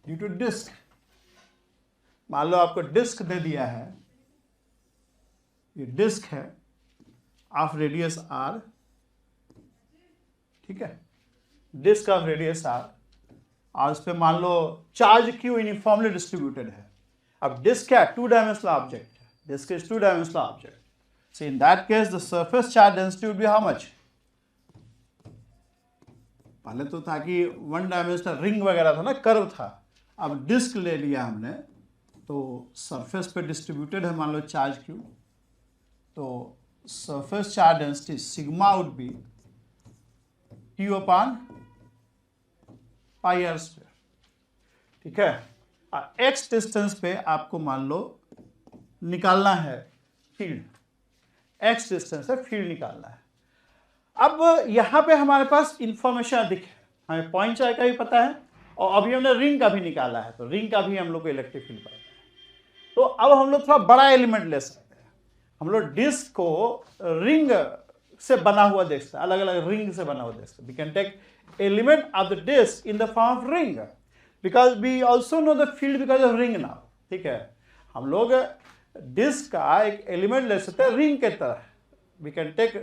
A: due to disc. मान लो आपको डिस्क दे दिया है, ये डिस्क है ऑफ रेडियस r. ठीक है, डिस्क ऑफ रेडियस r और उस पर मान लो चार्ज q यूनिफॉर्मली डिस्ट्रीब्यूटेड है. अब डिस्क क्या है, 2 डायमेंशनल ऑब्जेक्ट है, disc is 2 dimensional object. So in that case the surface charge density would be how much. पहले तो था कि 1 डायमेंशनल रिंग वगैरह था ना, कर्व था. अब डिस्क ले लिया हमने तो सरफेस पे डिस्ट्रीब्यूटेड है मान लो चार्ज q, तो surface charge density sigma would be q upon pi R square. ठीक है, x डिस्टेंस पे आपको मान लो निकालना है फील्ड, x डिस्टेंस है फील्ड निकालना है. अब यहाँ पे हमारे पास इंफॉर्मेशन अधिक है, हमें पॉइंट चार्ज का भी पता है और अभी हमने रिंग का भी निकाला है, तो रिंग का भी हम लोग को इलेक्ट्रिक फील्ड पता है. तो अब हम लोग थोड़ा बड़ा एलिमेंट ले सकते हैं. हम लोग डिस्क को रिंग से बना हुआ देख सकते हैं, अलग अलग रिंग से बना हुआ देख सकते हैं. We can take element of the disk in the form of ring because we also know the field because of ring now. ठीक है, हम लोग डिस्क का एक एलिमेंट ले सकते हैं रिंग के तरह. We can take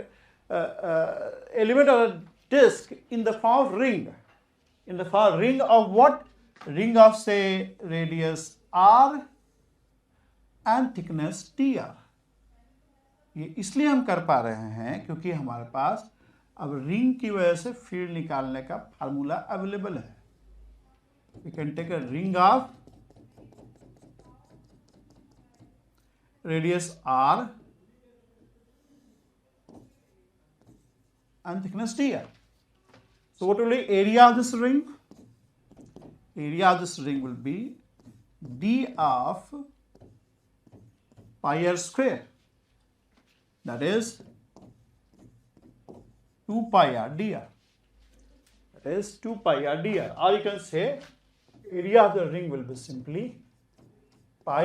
A: element of disc in the form of ring, in the form ring of what, ring of say radius r and thickness dr। ये इसलिए हम कर पा रहे हैं क्योंकि हमारे पास अब रिंग की वजह से फील्ड निकालने का फार्मूला अवेलेबल है। We can take a ring of radius r and thickness dr। So what will be area of this ring? Area of this ring will be d of pi r square, that is 2 pi r dr, that is 2 pi r dr, or you can say area of the ring will be simply pi,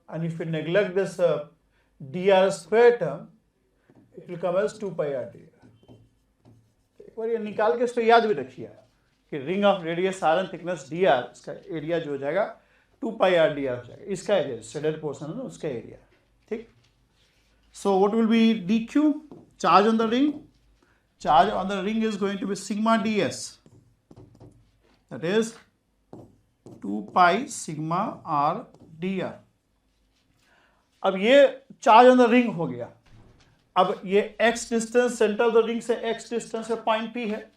A: and if you neglect this dr square term, it will come as 2 pi r dr। एक बार ये निकाल के इसको याद भी रखिए कि ring of radius R and thickness D R, इसका एरिया जो हो जाएगा 2 पाई आर डी आर हो जाएगा, इसका एरिया शेडेड पोर्शन है ना उसका एरिया। ठीक, so what will be d q, charge on the ring, charge on the ring is going to be sigma d s, that is 2 pi sigma r d r. अब ये charge on the ring हो गया। अब ये x distance centre of the ring से x distance पे point P है,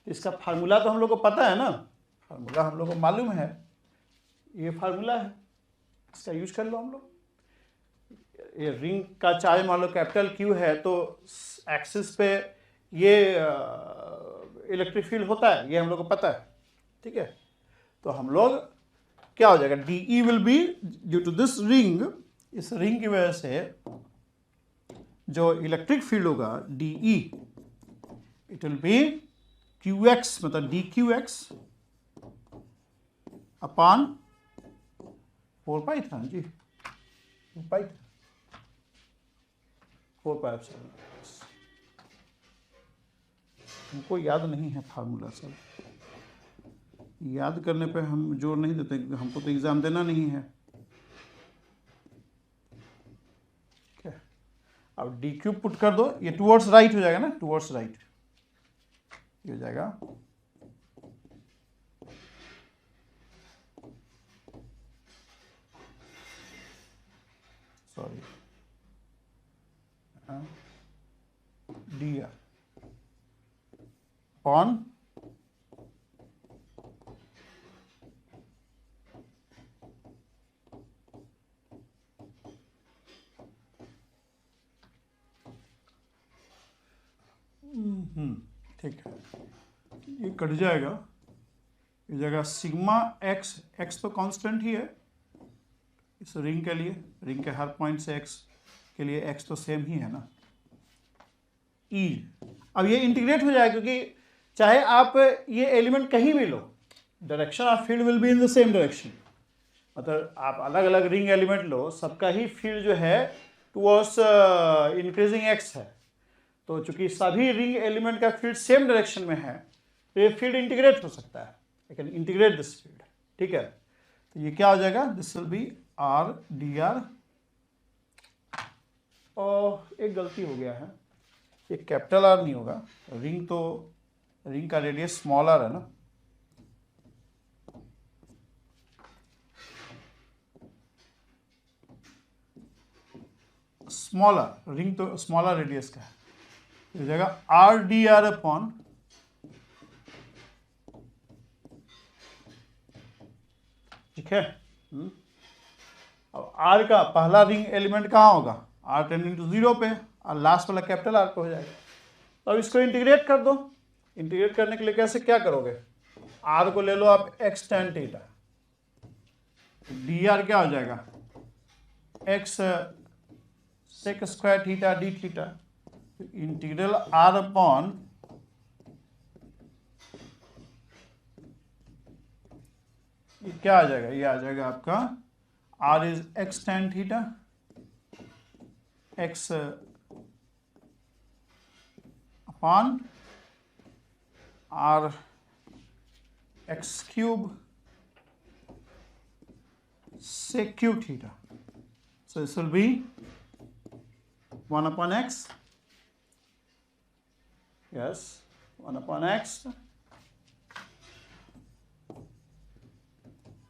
A: इसका फार्मूला तो हम लोग को पता है ना, फार्मूला हम लोग को मालूम है, ये फार्मूला है, इसका यूज कर लो हम लोग। ये रिंग का चार्ज मान लो कैपिटल Q है तो एक्सिस पे ये इलेक्ट्रिक फील्ड होता है, ये हम लोग को पता है। ठीक है, तो हम लोग क्या हो जाएगा, d e will be due to this ring, इस रिंग की वजह से जो इलेक्ट्रिक फील्ड होगा d e, it will be q x, मतलब d q x upon 4 pi था जी, 4 पाई था, 4 पाई एप्सिलॉन। हमको याद नहीं है फार्मूला सब, याद करने पे हम जोर नहीं देते, हमको तो एग्जाम देना नहीं है। अब डी क्यूब पुट कर दो, ये टुवर्ड्स राइट हो जाएगा ना, टुवर्ड्स राइट ये हो जाएगा, सॉरी डी आर अपॉन ठीक है, ये कट जाएगा, ये जगह सिग्मा एक्स, एक्स तो कांस्टेंट ही है इस रिंग के लिए, रिंग के हर पॉइंट से एक्स के लिए एक्स तो सेम ही है ना, ई। अब ये इंटीग्रेट हो जाएगा क्योंकि चाहे आप ये एलिमेंट कहीं भी लो, direction of field will be in the same direction. मतलब आप अलग अलग रिंग एलिमेंट लो, सबका ही फील्ड जो है टुवर्ड्स इंक्रीजिंग एक्स है, तो चूंकि सभी रिंग एलिमेंट का फील्ड सेम डायरेक्शन में है तो ये फील्ड इंटीग्रेट हो सकता है, I can integrate this field. ठीक है, तो ये क्या हो जाएगा, this will be are d are. और एक गलती हो गया है, ये कैपिटल आर नहीं होगा, रिंग तो रिंग का रेडियस स्मॉल आर है ना, स्मॉलर, रिंग तो स्मॉलर रेडियस का है, हो जाएगा आर डी आर अपॉन ठीक है। अब आर का पहला रिंग एलिमेंट कहाँ होगा, आर टेंडिंग टू 0 पे, और लास्ट वाला कैपिटल आर पे हो जाएगा। तो अब इसको इंटीग्रेट कर दो, इंटीग्रेट करने के लिए कैसे क्या करोगे, आर को ले लो आप x tan theta, d r क्या हो जाएगा x sec square theta D theta, integral r upon ये क्या आ जाएगा, ये आ जाएगा आपका r is x tan theta x upon r x cube sec cube theta. So this will be 1 upon x, yes, 1/x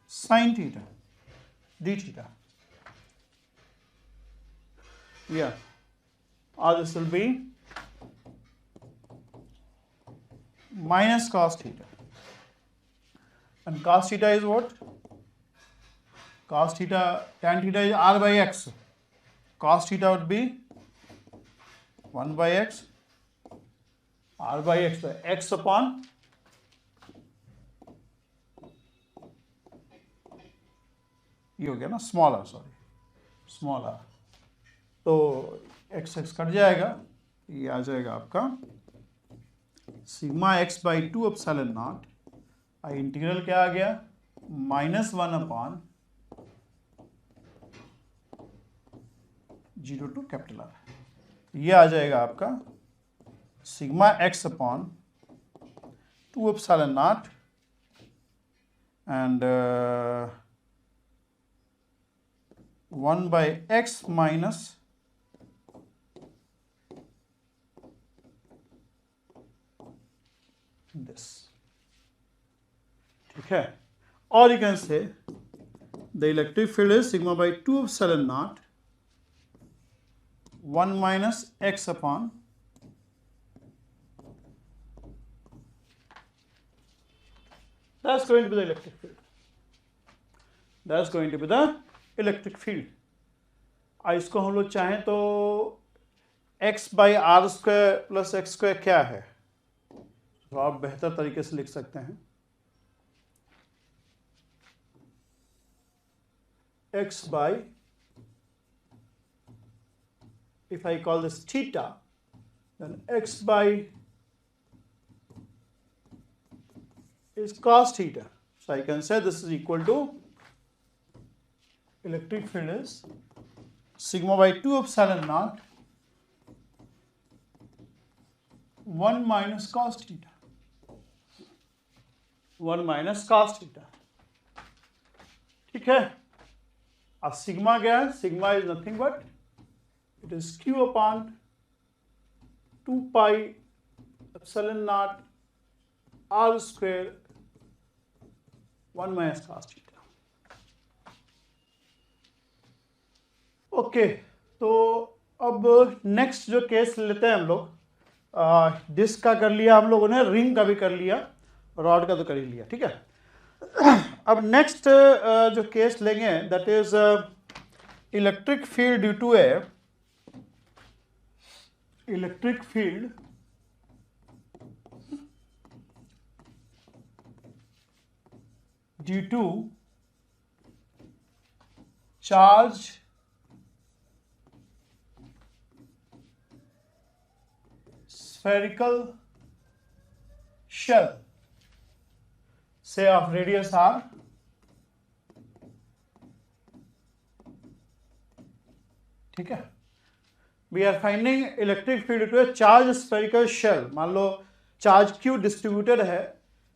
A: sin theta d theta. Yeah, or this will be minus cos theta. And cos theta is what? Cos theta, tan theta is r by x. Cos theta would be 1/x, r by x, तो x upon ये हो गया ना small r, sorry small r, तो x x cut जाएगा, ये आ जाएगा आपका sigma x by 2 epsilon not, integral क्या आ गया -1/0 टू कैपिटल R, ये आ जाएगा आपका sigma x upon 2 epsilon not and 1/x minus this. ठीक है, और you can say the electric field is sigma by 2 epsilon naught 1 minus x upon that's going to be the electric field. That's going to be the electric field. इसको हम लोग चाहें तो x by r square plus x square क्या है, तो आप बेहतर तरीके से लिख सकते हैं x by, if I call this theta, then x by is cos theta. So I can say this is equal to electric field is sigma by 2 epsilon naught 1 minus cos theta. 1 minus cos theta. ठीक है, अब sigma क्या है? Sigma is nothing but it is q upon 2 pi epsilon naught r square 1 minus cos theta. Okay, तो अब next जो case लेते हैं हम लोग, डिस्क का कर लिया हम लोगों ने, रिंग का भी कर लिया, रॉड का तो कर ही लिया. ठीक है, अब नेक्स्ट जो केस लेंगे that is electric field due to a electric field due to charged spherical shell, say of radius r, ठीक है. We are finding electric field to a charged spherical shell. मान लो चार्ज Q डिस्ट्रीब्यूटेड है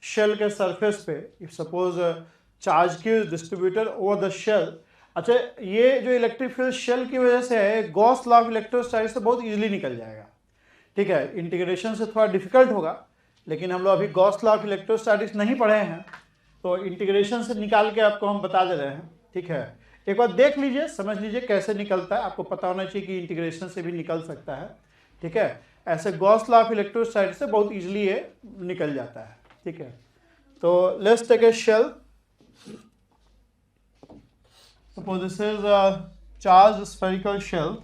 A: shell के surface पे. If suppose charge Q is distributed over the shell. अच्छा, ये जो इलेक्ट्रिक फील्ड शेल की वजह से है, गॉस लॉ ऑफ इलेक्ट्रोस्टैटिक्स से बहुत इजीली निकल जाएगा. ठीक है, इंटीग्रेशन से थोड़ा डिफिकल्ट होगा, लेकिन हम लोग अभी गॉस लॉ ऑफ इलेक्ट्रोस्टैटिक्स नहीं पढ़े हैं, तो इंटीग्रेशन से निकाल के आपको हम बता दे रहे हैं. ठीक है, एक बार देख लीजिए, समझ लीजिए कैसे निकलता है. आपको पता होना चाहिए कि इंटीग्रेशन से भी निकल सकता है. ठीक है, ऐसे गॉस लॉ ऑफ इलेक्ट्रोस्टैटिक्स से बहुत इजीली ये निकल जाता है. ठीक है, तो let's take a shell. Suppose this is a charge spherical shell.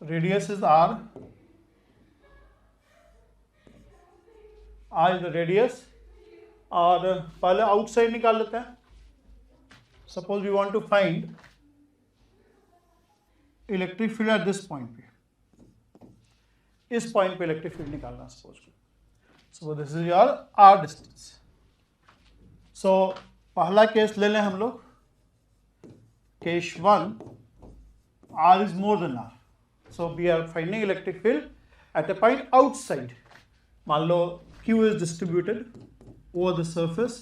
A: Radius is r. r is the radius. और पहले आउटसाइड निकाल लेते हैं. Suppose we want to find electric field at this point पे. इस पॉइंट पे इलेक्ट्रिक फील्ड निकालना suppose this is your R distance. So पहला केस ले लें हम लोग. Case 1, R is more than R, so we are finding electric field eight A point outside. मान लो Q is distributed over the surface.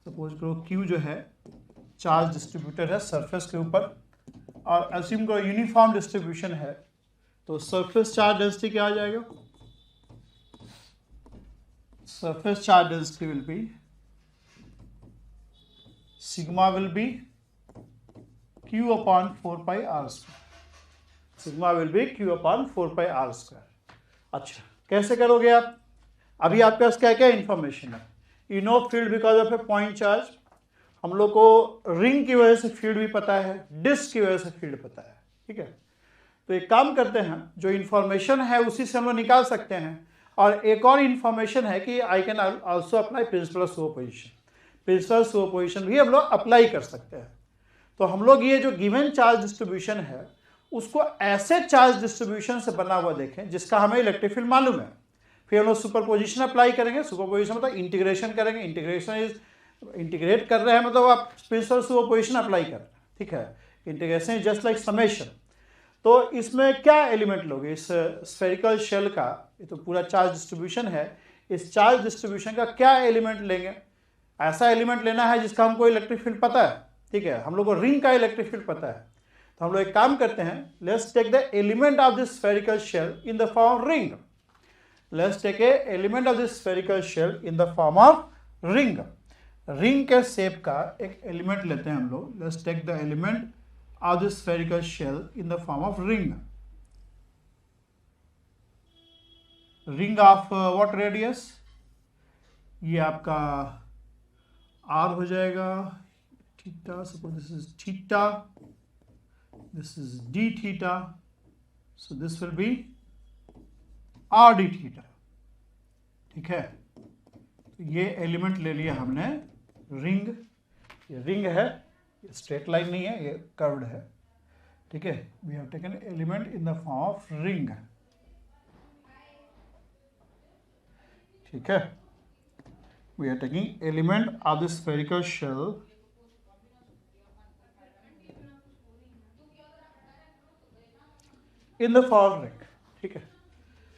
A: Suppose करो Q जो है charge distributed है सरफेस के ऊपर, और अस्यूम करो यूनिफॉर्म डिस्ट्रीब्यूशन है, तो सरफेस चार्ज डेंसिटी क्या आ जाएगा? Surface charge density will be sigma will be Q upon 4 pi r square. Sigma will be Q upon 4 pi r square. अच्छा, कैसे करोगे आप? अभी आपके पास क्या क्या इंफॉर्मेशन है? You know field because of A point charge, हम लोग को रिंग की वजह से फील्ड भी पता है, डिस्क की वजह से फील्ड पता है, ठीक है। तो एक काम करते हैं, जो इंफॉर्मेशन है उसी से हम लोग निकाल सकते हैं। और एक और इंफॉर्मेशन है कि I can also apply principle of superposition. Principle superposition भी हम लोग अप्लाई कर सकते हैं। तो हम लोग ये जो गिवन चार्ज डिस्ट्रीब्यूशन है उसको ऐसे चार्ज डिस्ट्रीब्यूशन से बना हुआ देखें जिसका हमें इलेक्ट्रिक फील्ड मालूम है। फिर हम लोग सुपरपोजिशन अप्लाई करेंगे। सुपरपोजिशन मतलब इंटीग्रेशन करेंगे। इंटीग्रेशन इज इंटीग्रेट कर रहे हैं मतलब आप प्रिंसिपल सुपरपोजिशन अप्लाई कर रहे हैं, ठीक है। Integration is just like summation. तो इसमें क्या एलिमेंट लोगे? इस स्फेरिकल शेल का ये तो पूरा चार्ज डिस्ट्रीब्यूशन है, इस चार्ज डिस्ट्रीब्यूशन का क्या एलिमेंट लेंगे? ऐसा एलिमेंट लेना है जिसका हमको इलेक्ट्रिक फील्ड पता है, ठीक है। हम लोग को रिंग का इलेक्ट्रिक फील्ड पता है। तो हम लोग एक काम करते हैं, let's take the element of this spherical shell in the form ring. Let's take a element of this spherical shell in the form of ring. Ring के शेप का एक एलिमेंट लेते हैं हम लोग। Let's take the element of this spherical shell in the form of ring. Ring of what radius? ये आपका r हो जाएगा theta, suppose this is theta, this is d theta, so this will be r d theta, ठीक है। तो ये element ले लिया हमने रिंग। ये रिंग है, ये स्ट्रेट लाइन नहीं है, ये कर्व्ड है, ठीक है। We have taken element in the form of ring, ठीक है। We are taking element of the spherical shell in the form ring, ठीक है।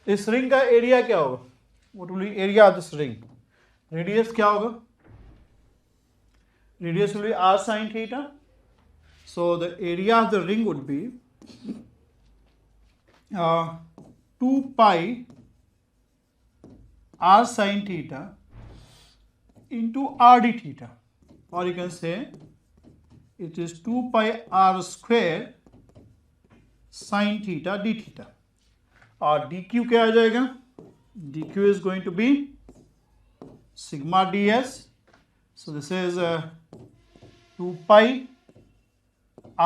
A: इस रिंग का एरिया क्या होगा? What will be area of this ring? Radius क्या होगा? Radius will be r sin theta. So the area of the ring would be 2 pi r sin theta into r d theta, or you can say it is 2 pi r square sin theta d theta. और dq क्या आ जाएगा? dq is going to be sigma ds. So this is 2 pi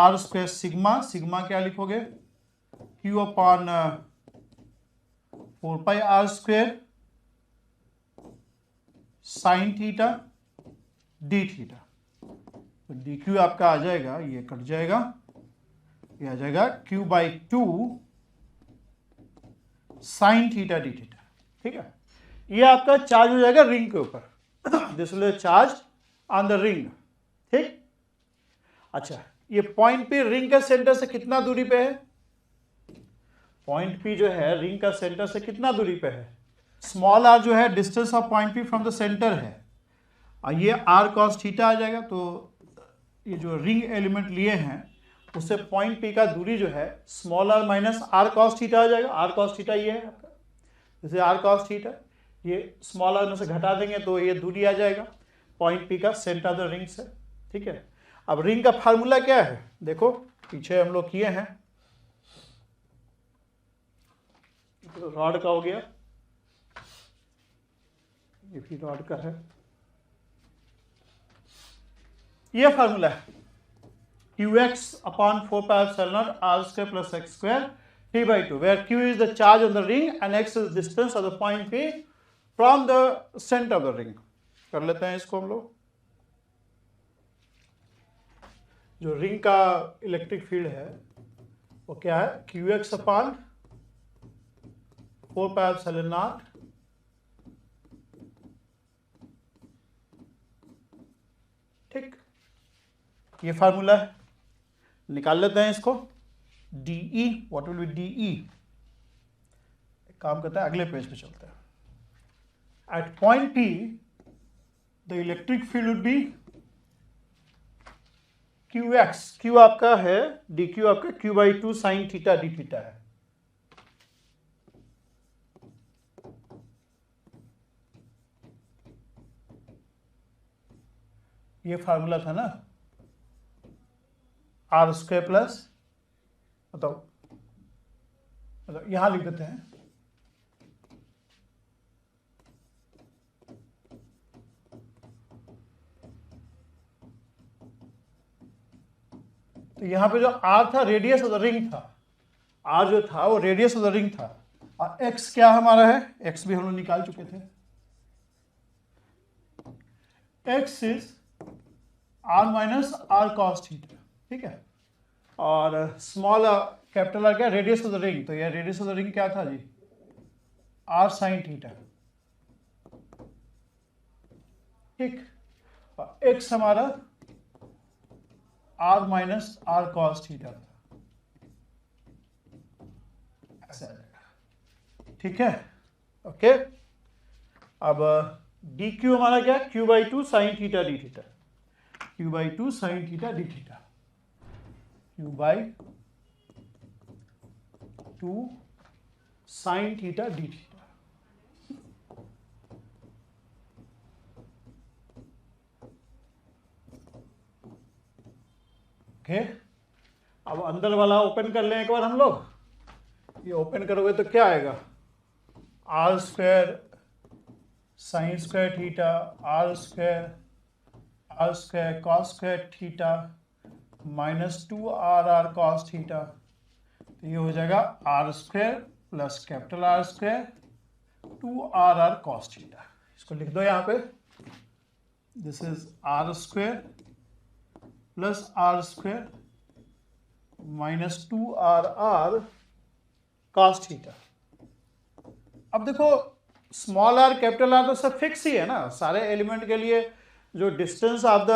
A: r square sigma. sigma क्या लिखोगे? q upon 4 pi r square sign theta D theta. तो D Q आपका आ जाएगा, ये कट जाएगा, ये आ जाएगा q by 2 sine theta D theta, ठीक है। ये आपका चार्ज हो जाएगा रिंग के ऊपर। This will charge on the ring, ठीक। अच्छा, ये पॉइंट पी रिंग का सेंटर से कितना दूरी पे है? पॉइंट पी जो है रिंग का सेंटर से कितना दूरी पे है? स्मॉल आर जो है distance of point p from the centre है, और ये आर कॉस थीटा आ जाएगा। तो ये जो रिंग एलिमेंट लिए हैं उससे पॉइंट पी का दूरी जो है small are minus are cos theta आ जाएगा। आर कॉस थीटा ये है आपका, जैसे आर कॉस थीटा, ये स्मॉल आर में से घटा देंगे तो ये दूरी आ जाएगा पॉइंट पी का सेंटर ऑफ द रिंग से, ठीक है। अब रिंग का फार्मूला क्या है? देखो पीछे हम लोग किए हैं, रॉड का हो गया, ये भी रॉड का है। ये फार्मूला है qx upon 4 pi epsilon naught r square plus x square t by 2, where q is the charge on the ring and x is distance of the point p from the center of the ring. कर लेते हैं इसको हम लोग। जो ring का electric field है वो क्या है? qx upon 4 pi epsilon naught ठीक, ये फार्मूला है। निकाल लेते हैं इसको। DE, what will B DE? एक काम करते हैं, अगले पेज पे चलते हैं। At point P the electric field would be QX। Q आपका है, DQ आपका Q by 2 sine theta D theta है, ये फार्मूला था ना, आर स्क्वायर प्लस, बताओ यहां लिख देते हैं, तो यहां पे जो आर था रेडियस ऑफ द रिंग था, आर जो था वो रेडियस ऑफ द रिंग था, और एक्स क्या हमारा है, एक्स भी हम लोग निकाल चुके थे, x is r minus are cos theta, ठीक है। और स्मॉल कैपिटल आर क्या, रेडियस ऑफ द रिंग, तो ये रेडियस ऑफ द रिंग क्या था जी, आर साइन थीटा, ठीक। और एक्स हमारा r minus are cos theta था, ऐसा आएगा, ठीक है, ओके। अब डी क्यू हमारा क्या, Q by two sign theta D theta, Q by two sign theta D theta, Q by two sign theta D theta, okay. अब अंदर वाला ओपन कर लें एक बार हम लोग, ये ओपन करोगे तो क्या आएगा, r square sine square theta, r square cos square theta minus two r r cos theta, तो ये हो जाएगा r square plus capital r square two r r cos theta. इसको लिख दो यहाँ पे, this is r square plus r square minus two r r cos theta. अब देखो स्मॉल आर कैपिटल आर तो सब फिक्स ही है ना, सारे एलिमेंट के लिए जो distance of the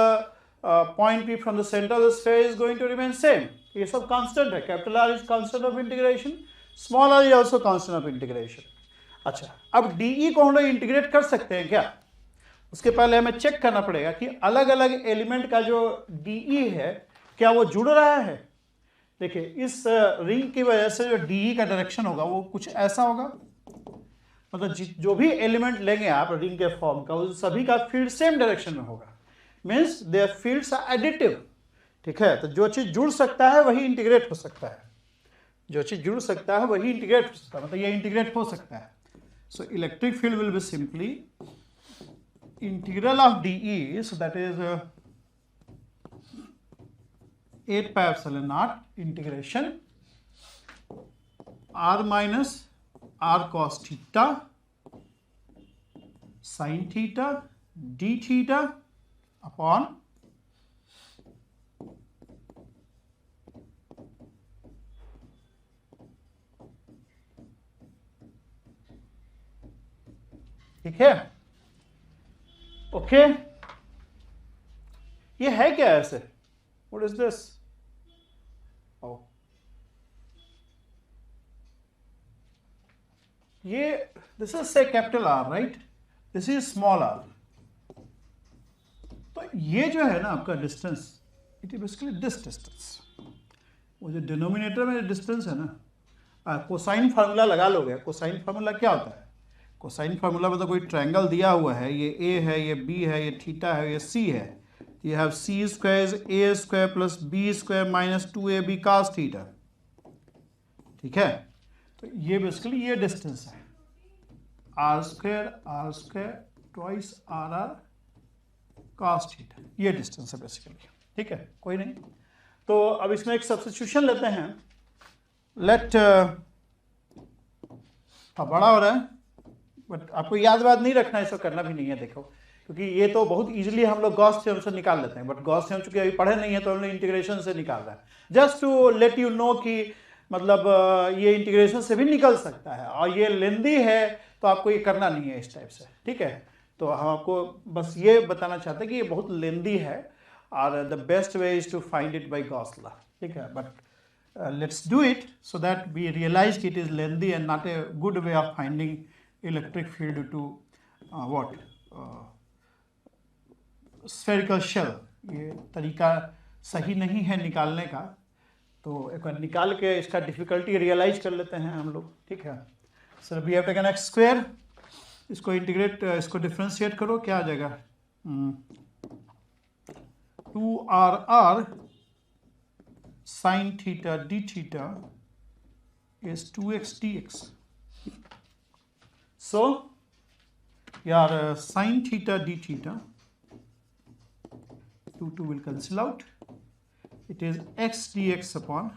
A: point p from the center of the sphere is going to remain same, ये सब कांस्टेंट है, capital r is constant of integration, small r is also constant of integration. अच्छा, अब DE को हम लोग integrate कर सकते हैं क्या, उसके पहले हमें चेक करना पड़ेगा कि अलग अलग एलिमेंट का जो डीई है क्या वो जुड़ रहा है। देखिए इस रिंग की वजह से जो डीई का डायरेक्शन होगा वो कुछ ऐसा होगा, मतलब जो भी एलिमेंट लेंगे आप रिंग के फॉर्म का, उस सभी का फील्ड सेम डायरेक्शन में होगा, means their fields are additive, ठीक है। तो जो चीज़ जुड़ सकता है वही इंटीग्रेट हो सकता है, जो चीज़ जुड़ सकता है वही इंटीग्रेट हो सकता है, मतलब ये इंटीग्रेट हो सकता है। So electric field will be simply integral of d e, so that is 8 pi epsilon naught integration r minus r cos theta sine theta D theta upon ठीक है, ओके। ये है क्या ऐसे, व्हाट इज दिस, ये this is say capital r right, this is small r, तो ये जो है ना आपका distance, it is basically this distance, वो जो डिनोमिनेटर में डिस्टेंस है ना, कोसाइन फार्मूला लगा लोगे। कोसाइन फार्मूला क्या होता है, कोसाइन फार्मूला में तो कोई ट्रायंगल दिया हुआ है, ये ए है, ये बी है, ये थीटा है, ये सी है, you have c square is a square plus b square minus 2ab cos theta, ठीक है। तो ये बेसिकली ये डिस्टेंस है, r square twice r cos theta, ये डिस्टेंस है बेसिकली, ठीक है, कोई नहीं। तो अब इसमें एक सब्स्टिट्यूशन लेते हैं, लेट बड़ा हो रहा है बट आपको याद बात नहीं रखना, इसको करना भी नहीं है, देखो क्योंकि ये तो बहुत इजीली हम लोग गॉस थ्योरम से निकाल लेते हैं, बट गॉस थ्योरम चूंकि अभी पढ़े नहीं है तो हम लोग इंटीग्रेशन से निकाल रहे हैं, just to let you know कि मतलब ये इंटीग्रेशन से भी निकल सकता है, और ये लेंदी है तो आपको ये करना नहीं है इस टाइप से, ठीक है। तो हम आपको बस ये बताना चाहते हैं कि ये बहुत लेंदी है, और the best way is to find it by Gauss law, ठीक है। But let's do it so that we realise कि it is lengthy and not a good way of finding electric field to what spherical shell. ये तरीका सही नहीं है निकालने का, तो एक बार निकाल के इसका डिफिकल्टी रियलाइज कर लेते हैं हम लोग, ठीक है। Sir we have taken x square, इसको इंटीग्रेट, इसको डिफ्रेंशिएट करो, क्या आ जाएगा, 2r sin theta d theta is 2x dx. So your sin theta d theta, 2 will cancel out. It is x dx upon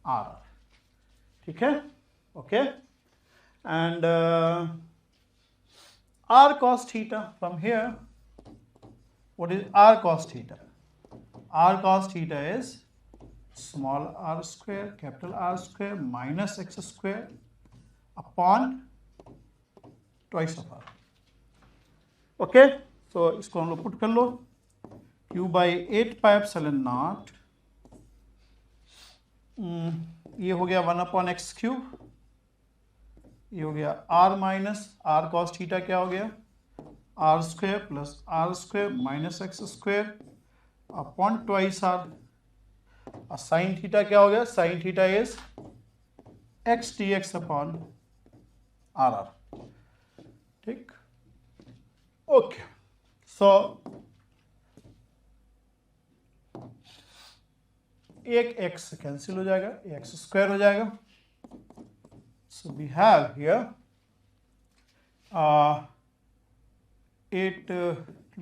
A: r. ठीक है? Okay. And r cos theta, from here, what is r cos theta? R cos theta is small r square, capital R square minus x square upon twice of r. Okay, so इसको हम लोग put कर लो. Q by 8 pi epsilon naught, ये हो गया 1 upon x cube, ये हो गया r minus r cos theta, क्या हो गया r square plus r square minus x square upon twice r. और साइन थीटा क्या हो गया, sine theta is x dx upon r r. ठीक, ओके. सो एक x कैंसिल हो जाएगा, x स्क्वायर हो जाएगा. So we have here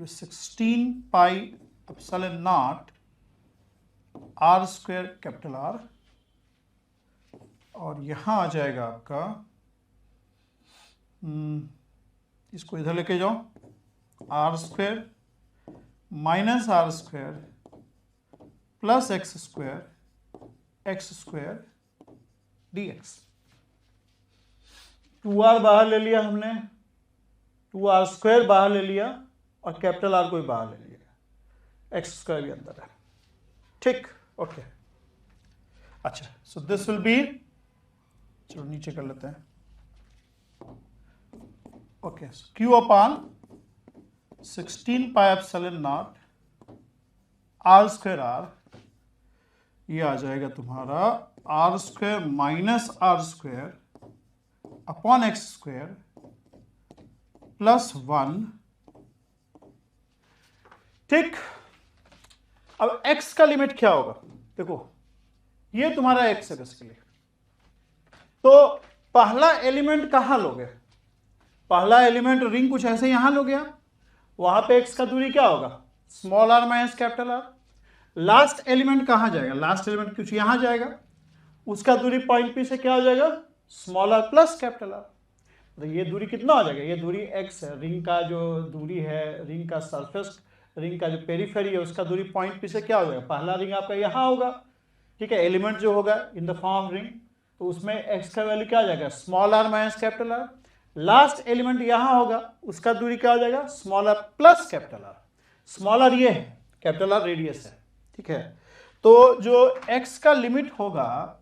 A: 16 pi epsilon naught r square capital R, और यहाँ आ जाएगा आपका, इसको इधर लेके जाओ, r square minus r square plus x square dx. 2r बाहर ले लिया हमने, 2r स्क्वायर बाहर ले लिया और कैपिटल R को भी बाहर ले लिया, x स्क्वायर भी अंदर है. ठीक, ओके. अच्छा, सो दिस विल बी, चलो नीचे कर लेते हैं. Okay, q upon 16 pi epsilon naught r square r, ये आ जाएगा तुम्हारा r square minus r square upon x square plus 1. ठीक, अब x का लिमिट क्या होगा, देखो ये तुम्हारा x है बेसिकली. तो पहला एलिमेंट कहां लोगे, पहला एलिमेंट रिंग कुछ ऐसे यहां लोगे आप, वहां पे x का दूरी क्या होगा, small r minus capital R. Last element कहां जाएगा, लास्ट एलिमेंट कुछ यहां जाएगा, उसका दूरी पॉइंट P से क्या हो जाएगा, small r plus capital R. तो ये दूरी कितना हो जाएगा, ये दूरी x है, रिंग का जो दूरी है, रिंग का सरफेस, रिंग का जो पेरीफेरी है, उसका दूरी पॉइंट P से क्या हो जाएगा, पहला रिंग आपका यहाँ होगा. ठीक है, एलिमेंट जो होगा इन द फॉर्म ऑफ रिंग, तो उसमें x का वैल्यू क्या हो जाएगा, small r minus capital R. Last element यहाँ होगा, उसका दूरी क्या हो जाएगा, small r plus capital R. Small r ये है, कैपिटल R रेडियस है. ठीक है, तो जो x का लिमिट होगा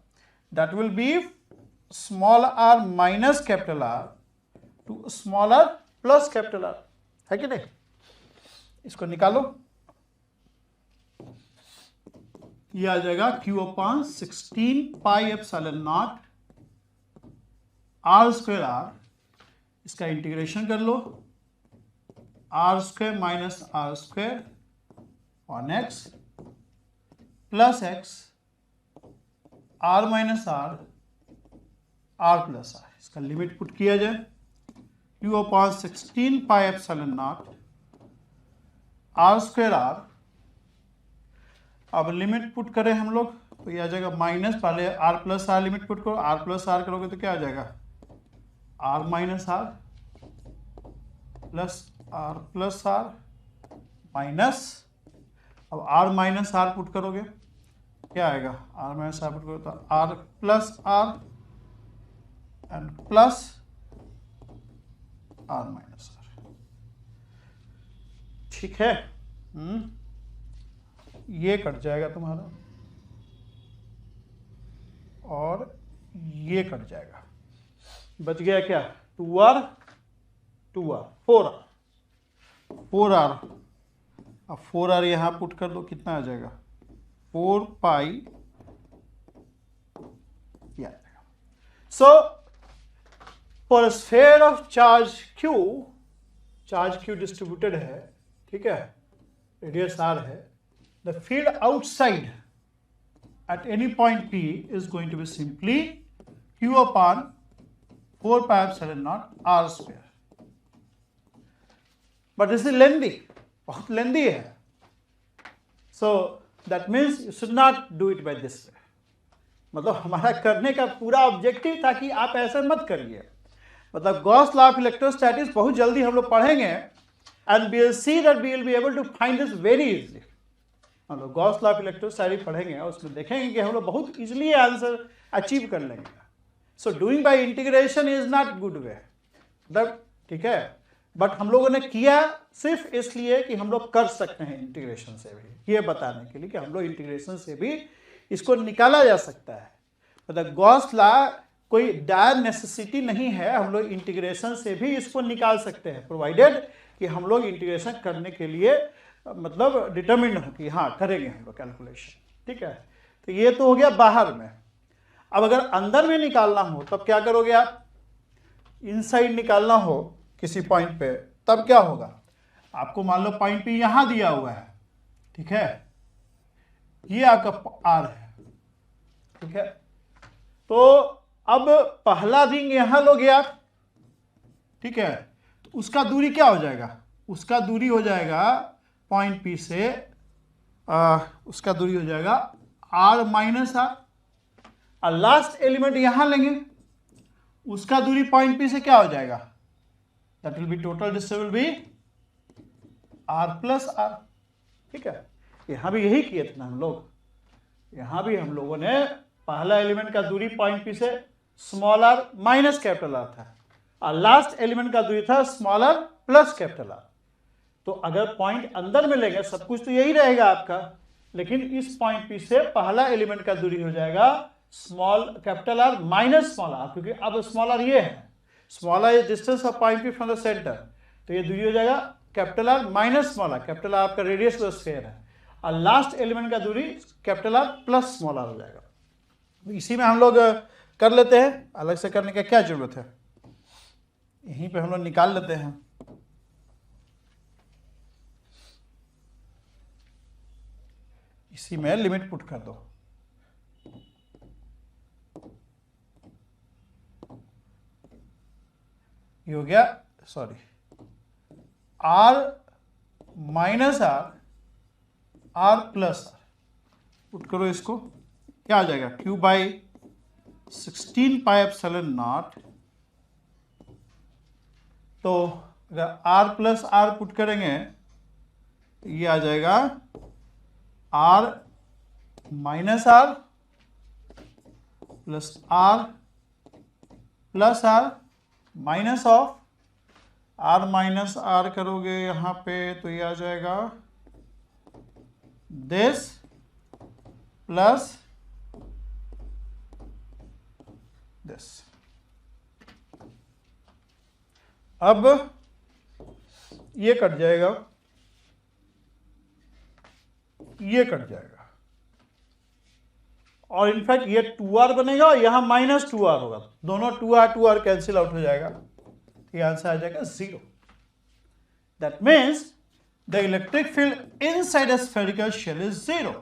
A: that will be small r minus capital R to small r plus capital R, है कि नहीं. इसको निकालो, ये आ जाएगा q upon 16 pi epsilon naught r square r. इसका इंटीग्रेशन कर लो, r square minus r square on x plus x r minus r plus r. इसका लिमिट पुट किया जाए, q upon 16 pi epsilon naught r square r. अब limit put करें हम लोग तो ये आ जाएगा माइनस, पहले r plus r limit put करो, r प्लस r करोगे तो क्या आ जाएगा, r minus r plus r plus r minus, अब r माइनस r पुट करोगे क्या आएगा, r माइनस r पुट करोगे तो r plus r and plus r minus r. ठीक है, ये कट जाएगा तुम्हारा और ये कट जाएगा, बच गया क्या, 2r 4r. अब 4r यहां पुट कर दो, कितना आ जाएगा, 4 पाई ये आ जाएगा. So for a sphere of charge q distributed है, ठीक है, रेडियस r है, the field outside at any point P is going to be simply Q upon 4 pi epsilon naught R square. But this is lengthy, बहुत lengthy है. So that means you should not do it by this way. मतलब हमारा करने का पूरा objective था कि आप ऐसा मत करिए. मतलब गॉस लॉ ऑफ इलेक्ट्रोस्टैटिक्स बहुत जल्दी हम लोग पढ़ेंगे and we will see that we will be able to find this very easily. हम लोग गॉस लॉ ऑफ इलेक्ट्रोस्टैटिक्स पढ़ेंगे और उसमें देखेंगे कि हम लोग बहुत इजीली आंसर अचीव कर लेंगे. So doing by integration is not good way, मतलब ठीक है, बट हम लोगों ने किया सिर्फ इसलिए कि हम लोग कर सकते हैं इंटीग्रेशन से भी, ये बताने के लिए कि हम लोग इंटीग्रेशन से भी इसको निकाला जा सकता है. मतलब गॉस लॉ कोई डायर नेसेसिटी नहीं है, हम लोग इंटीग्रेशन से भी इसको निकाल सकते हैं, प्रोवाइडेड कि हम लोग इंटीग्रेशन करने के लिए मतलब डिटरमिन्ड हो कि हाँ करेंगे हम लोग कैलकुलेशन. ठीक है, तो ये तो हो गया बाहर में. अब अगर अंदर में निकालना हो तब क्या करोगे आप? इनसाइड निकालना हो किसी पॉइंट पे तब क्या होगा? आपको मान लो पॉइंट पे यहां दिया हुआ है, ठीक है, ये आपका आर है, ठीक है. तो अब पहला रिंग यहां लोगे आप, ठीक है, तो उसका दूरी क्या हो जाएगा? उसका दूरी हो जाएगा पॉइंट पी से उसका दूरी हो जाएगा आर माइनस आर. और लास्ट एलिमेंट यहां लेंगे, उसका दूरी पॉइंट पी से क्या हो जाएगा? That will be total distance will be r plus r. ठीक है, यहां भी यही किए थे ना हम लोग. यहां भी हम लोगों ने पहला एलिमेंट का दूरी पॉइंट पी से small are minus capital r था और लास्ट एलिमेंट का दूरी था small r plus capital r. तो अगर पॉइंट अंदर में लेंगे सब कुछ तो यही रहेगा आपका, लेकिन इस पॉइंट पी से पहला एलिमेंट का दूरी हो जाएगा small capital r minus small r, क्योंकि अब स्मॉल आर ये है, small r is distance of point p from the center, तो ये दूरी हो जाएगा capital r minus small r. Capital r आपका रेडियस ऑफ स्फीयर है और लास्ट एलिमेंट का दूरी capital r plus small r हो जाएगा. इसी में हम लोग कर लेते हैं, अलग से करने का क्या जरूरत है, यहीं पे हम लोग निकाल लेते हैं. इसी में लिमिट पुट कर दो. ये हो गया, sorry, r minus r, r plus r put करो. इसको क्या आ जाएगा? Q by 16 pi epsilon naught. तो अगर आर प्लस आर पुट करेंगे तो ये आ जाएगा r minus r plus r plus r minus of r minus r करोगे यहां पे तो ये आ जाएगा दिस प्लस दिस. अब ये कट जाएगा, ये कट जाएगा और इनफैक्ट ये 2r बनेगा और यहां माइनस 2r होगा, दोनों 2r कैंसिल आउट हो जाएगा. ये आंसर आ जाएगा 0. That means the electric field inside the spherical shell is 0.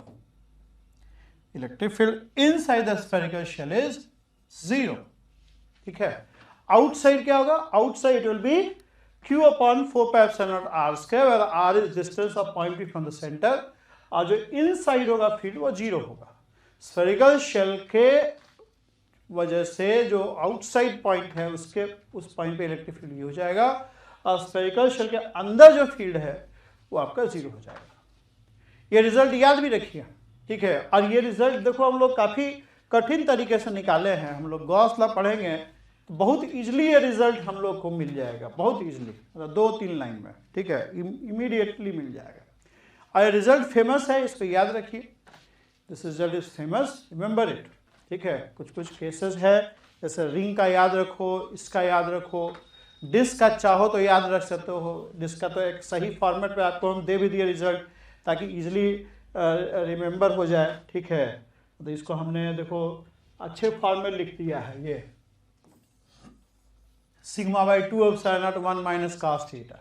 A: Electric field inside the spherical shell is 0. ठीक है, आउटसाइड क्या होगा? Outside it will be q upon 4 pi epsilon naught r square, where r is distance of point p from the center, और जो inside होगा field वो 0 होगा. Spherical shell के वजह से जो आउटसाइड पॉइंट है उसके उस पॉइंट पे इलेक्ट्रिक फील्ड हो जाएगा और स्फेरिकल शेल के अंदर जो फील्ड है वो आपका 0 हो जाएगा. ये रिजल्ट याद भी रखिए, ठीक है. और ये रिजल्ट देखो हम लोग काफ़ी कठिन तरीके से निकाले हैं. हम लोग गॉस लॉ पढ़ेंगे तो बहुत इजीली ये रिजल्ट हम लोग को मिल जाएगा, बहुत इजीली, मतलब 2-3 लाइन में, ठीक है, इमीडिएटली मिल जाएगा. और रिजल्ट फेमस है, इसको याद रखिए. This result is famous, remember it. ठीक है, कुछ कुछ केसेस है जैसे रिंग का याद रखो, इसका याद रखो, डिस्क का चाहो तो याद रख सकते हो. डिस्क का तो एक सही फॉर्मेट पे आपको हम दे भी दिए रिजल्ट ताकि इजीली रिमेंबर हो जाए. ठीक है, तो इसको हमने देखो अच्छे फॉर्म में लिख दिया है. ये sigma by 2 epsilon naught 1 minus cos theta,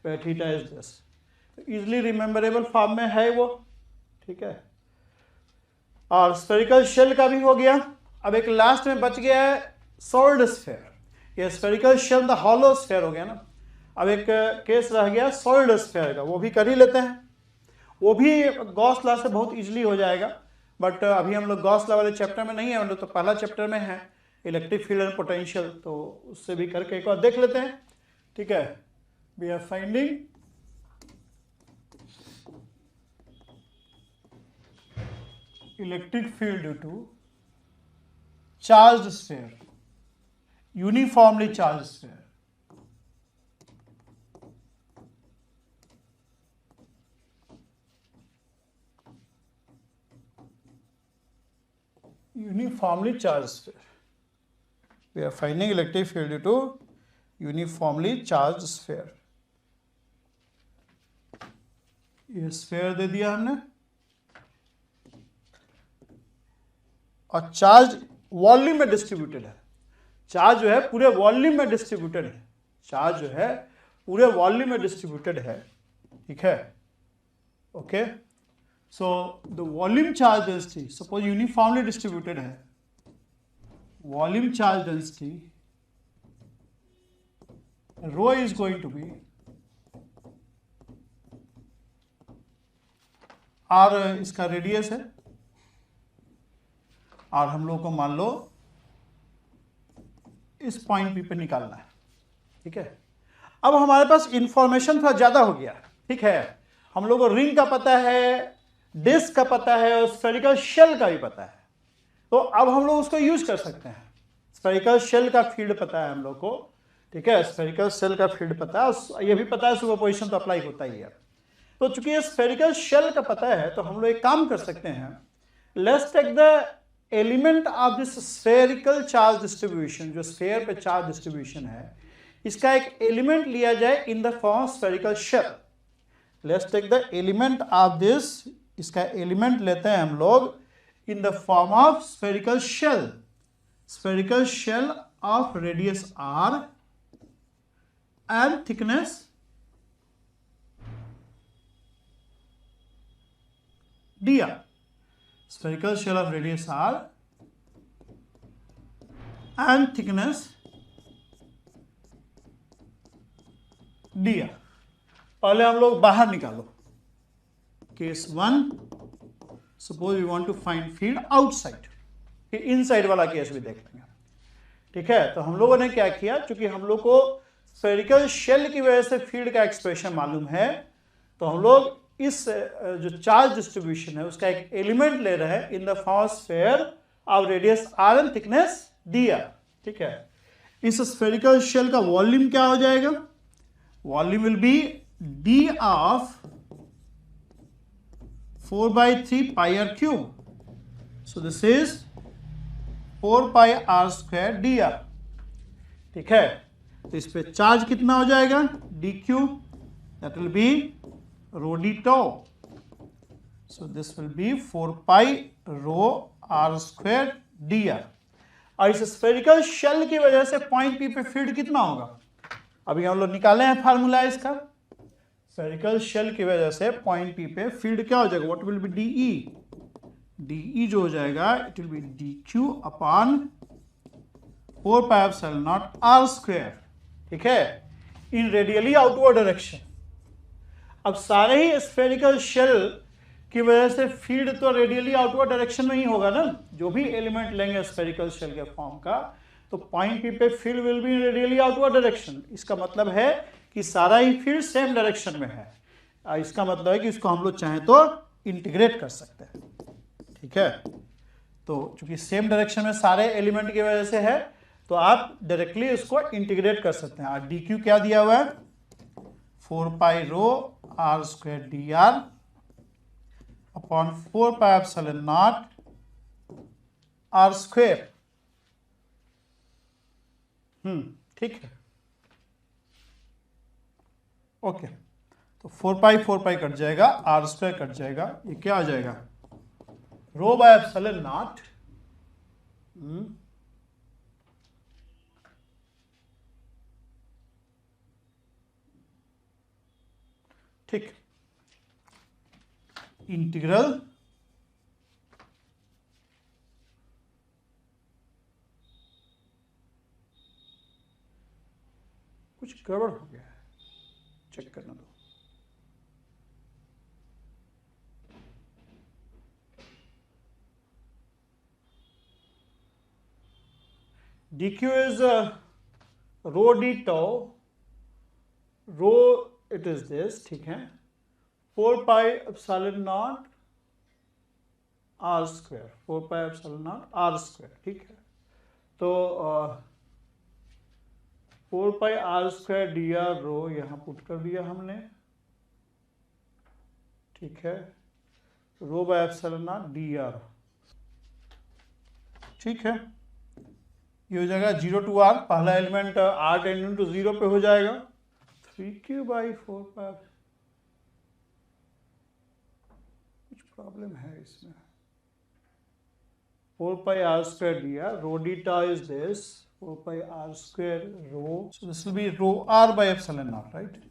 A: where theta is this. Easily rememberable form में है वो. ठीक है, और स्फेरिकल शेल का भी हो गया। अब एक लास्ट में बच गया है सॉलिड स्फेयर। ये spherical shell the hollow sphere हो गया ना। अब एक केस रह गया सॉलिड स्फेयर का, वो भी कर ही लेते हैं। वो भी गॉस लॉ से बहुत इजीली हो जाएगा, बट अभी हम लोग गॉस लॉ वाले चैप्टर में नहीं है, हम लोग तो पहला चैप्टर में है इलेक्ट्रिक फील्ड एंड पोटेंशियल, तो उससे भी करके एक बार देख लेते हैं। ठीक है, we are finding electric field due to charged sphere, uniformly charged sphere. Uniformly charged sphere. We are finding electric field due to uniformly charged sphere. ये स्फेयर दे दिया हमने, और चार्ज वॉल्यूम में डिस्ट्रीब्यूटेड है। चार्ज जो है पूरे वॉल्यूम में डिस्ट्रीब्यूटेड है। चार्ज जो है पूरे वॉल्यूम में डिस्ट्रीब्यूटेड है। ठीक है, okay. So the volume charge density, suppose uniformly distributed है, volume charge density rho is going to be r, इसका रेडियस है, और हम लोग को मान लो इस पॉइंट P पे निकालना है। ठीक है, अब हमारे पास इंफॉर्मेशन थोड़ा ज्यादा हो गया। ठीक है, हम लोग को रिंग का पता है, डिस्क का पता है, और स्फेरिकल शेल का भी पता है, तो अब हम लोग उसको यूज कर सकते हैं। स्फेरिकल शेल का फील्ड पता है हम लोग को। ठीक है, स्फेरिकल शेल का फील्ड पता है, और ये भी पता है सुपरपोजिशन तो अप्लाई होता ही है। तो चूंकि ये स्फेरिकल शेल का पता है, तो हम लोग एक काम कर सकते हैं, let's take the element of this spherical charge distribution, जो स्फेयर पे चार्ज डिस्ट्रीब्यूशन है, इसका एक एलिमेंट लिया जाए in the form of spherical shell. Let's take the element of this, इसका एलिमेंट लेते हैं हम लोग in the form of spherical shell. Spherical shell of radius r and thickness dr। Spherical shell of radius r and thickness dr। पहले हम लोग बाहर निकालो। Case 1, suppose we want to find field outside, inside वाला case भी देख लेंगे। ठीक है, तो हम लोगों ने क्या किया, क्योंकि हम लोग को स्फेरिकल शेल की वजह से फील्ड का एक्सप्रेशन मालूम है, तो हम लोग इस जो चार्ज डिस्ट्रीब्यूशन है उसका एक एलिमेंट ले रहे हैं इन the form sphere of radius r and thickness dr। ठीक है, इस स्फेरिकल शेल का वॉल्यूम क्या हो जाएगा, volume will be d of 4/3 pi r cube. So this is 4 pi r square dr। ठीक है, तो इस पे चार्ज कितना हो जाएगा, dq, that will be rho d tau। So this will be 4 pi rho r square dr। और इस स्फेरिकल शेल की वजह से पॉइंट P पे फील्ड कितना होगा, अभी हम लोग निकाले हैं फार्मूला इसका। स्फेरिकल शेल की वजह से पॉइंट P पे फील्ड क्या हो जाएगा, what will B DE। DE जो हो जाएगा, it will B DQ upon 4 pi epsilon naught r square. ठीक है, इन रेडियली आउटवर्ड डायरेक्शन। अब सारे ही स्फेरिकल शेल की वजह से फील्ड तो रेडियली आउटवर्ड डायरेक्शन में ही होगा ना। जो भी एलिमेंट लेंगे स्फेरिकल शेल के फॉर्म का, तो पॉइंट P पे field will be in radially outward direction. इसका मतलब है कि सारा ही फील्ड सेम डायरेक्शन में है। इसका मतलब है कि इसको हम लोग चाहें तो इंटीग्रेट कर सकते हैं। ठीक है, तो चूंकि सेम डायरेक्शन में सारे एलिमेंट की वजह से है, तो आप डायरेक्टली इसको इंटीग्रेट कर सकते हैं। और dq क्या दिया हुआ है, 4 पाई रो r square dr upon 4 pi epsilon naught r square. ठीक है, ओके। तो 4 पाई कट जाएगा, r स्क्वायर कट जाएगा, ये क्या आ जाएगा, रो बाय एप्सिलॉन नॉट ठीक, इंटीग्रल कुछ गड़बड़ हो गया है, चेक करना दो। dq is rho d tau, rho it is this, ठीक है, 4 pi epsilon naught r square, 4 pi epsilon naught r square, ठीक है। तो 4 pi r square dr रो यहाँ पुट कर दिया हमने, ठीक है, रो बाय एप्सिलॉन नॉट dr, ठीक है। ये हो जाएगा 0 to r, पहला एलिमेंट r टेंडिंग टू 0 पे हो जाएगा, 3q by 4 pi, कुछ प्रॉब्लम है इसमें, 4 pi r square dr, rho d tau is this, 4 pi r square rho, so this will be rho r by epsilon naught, right?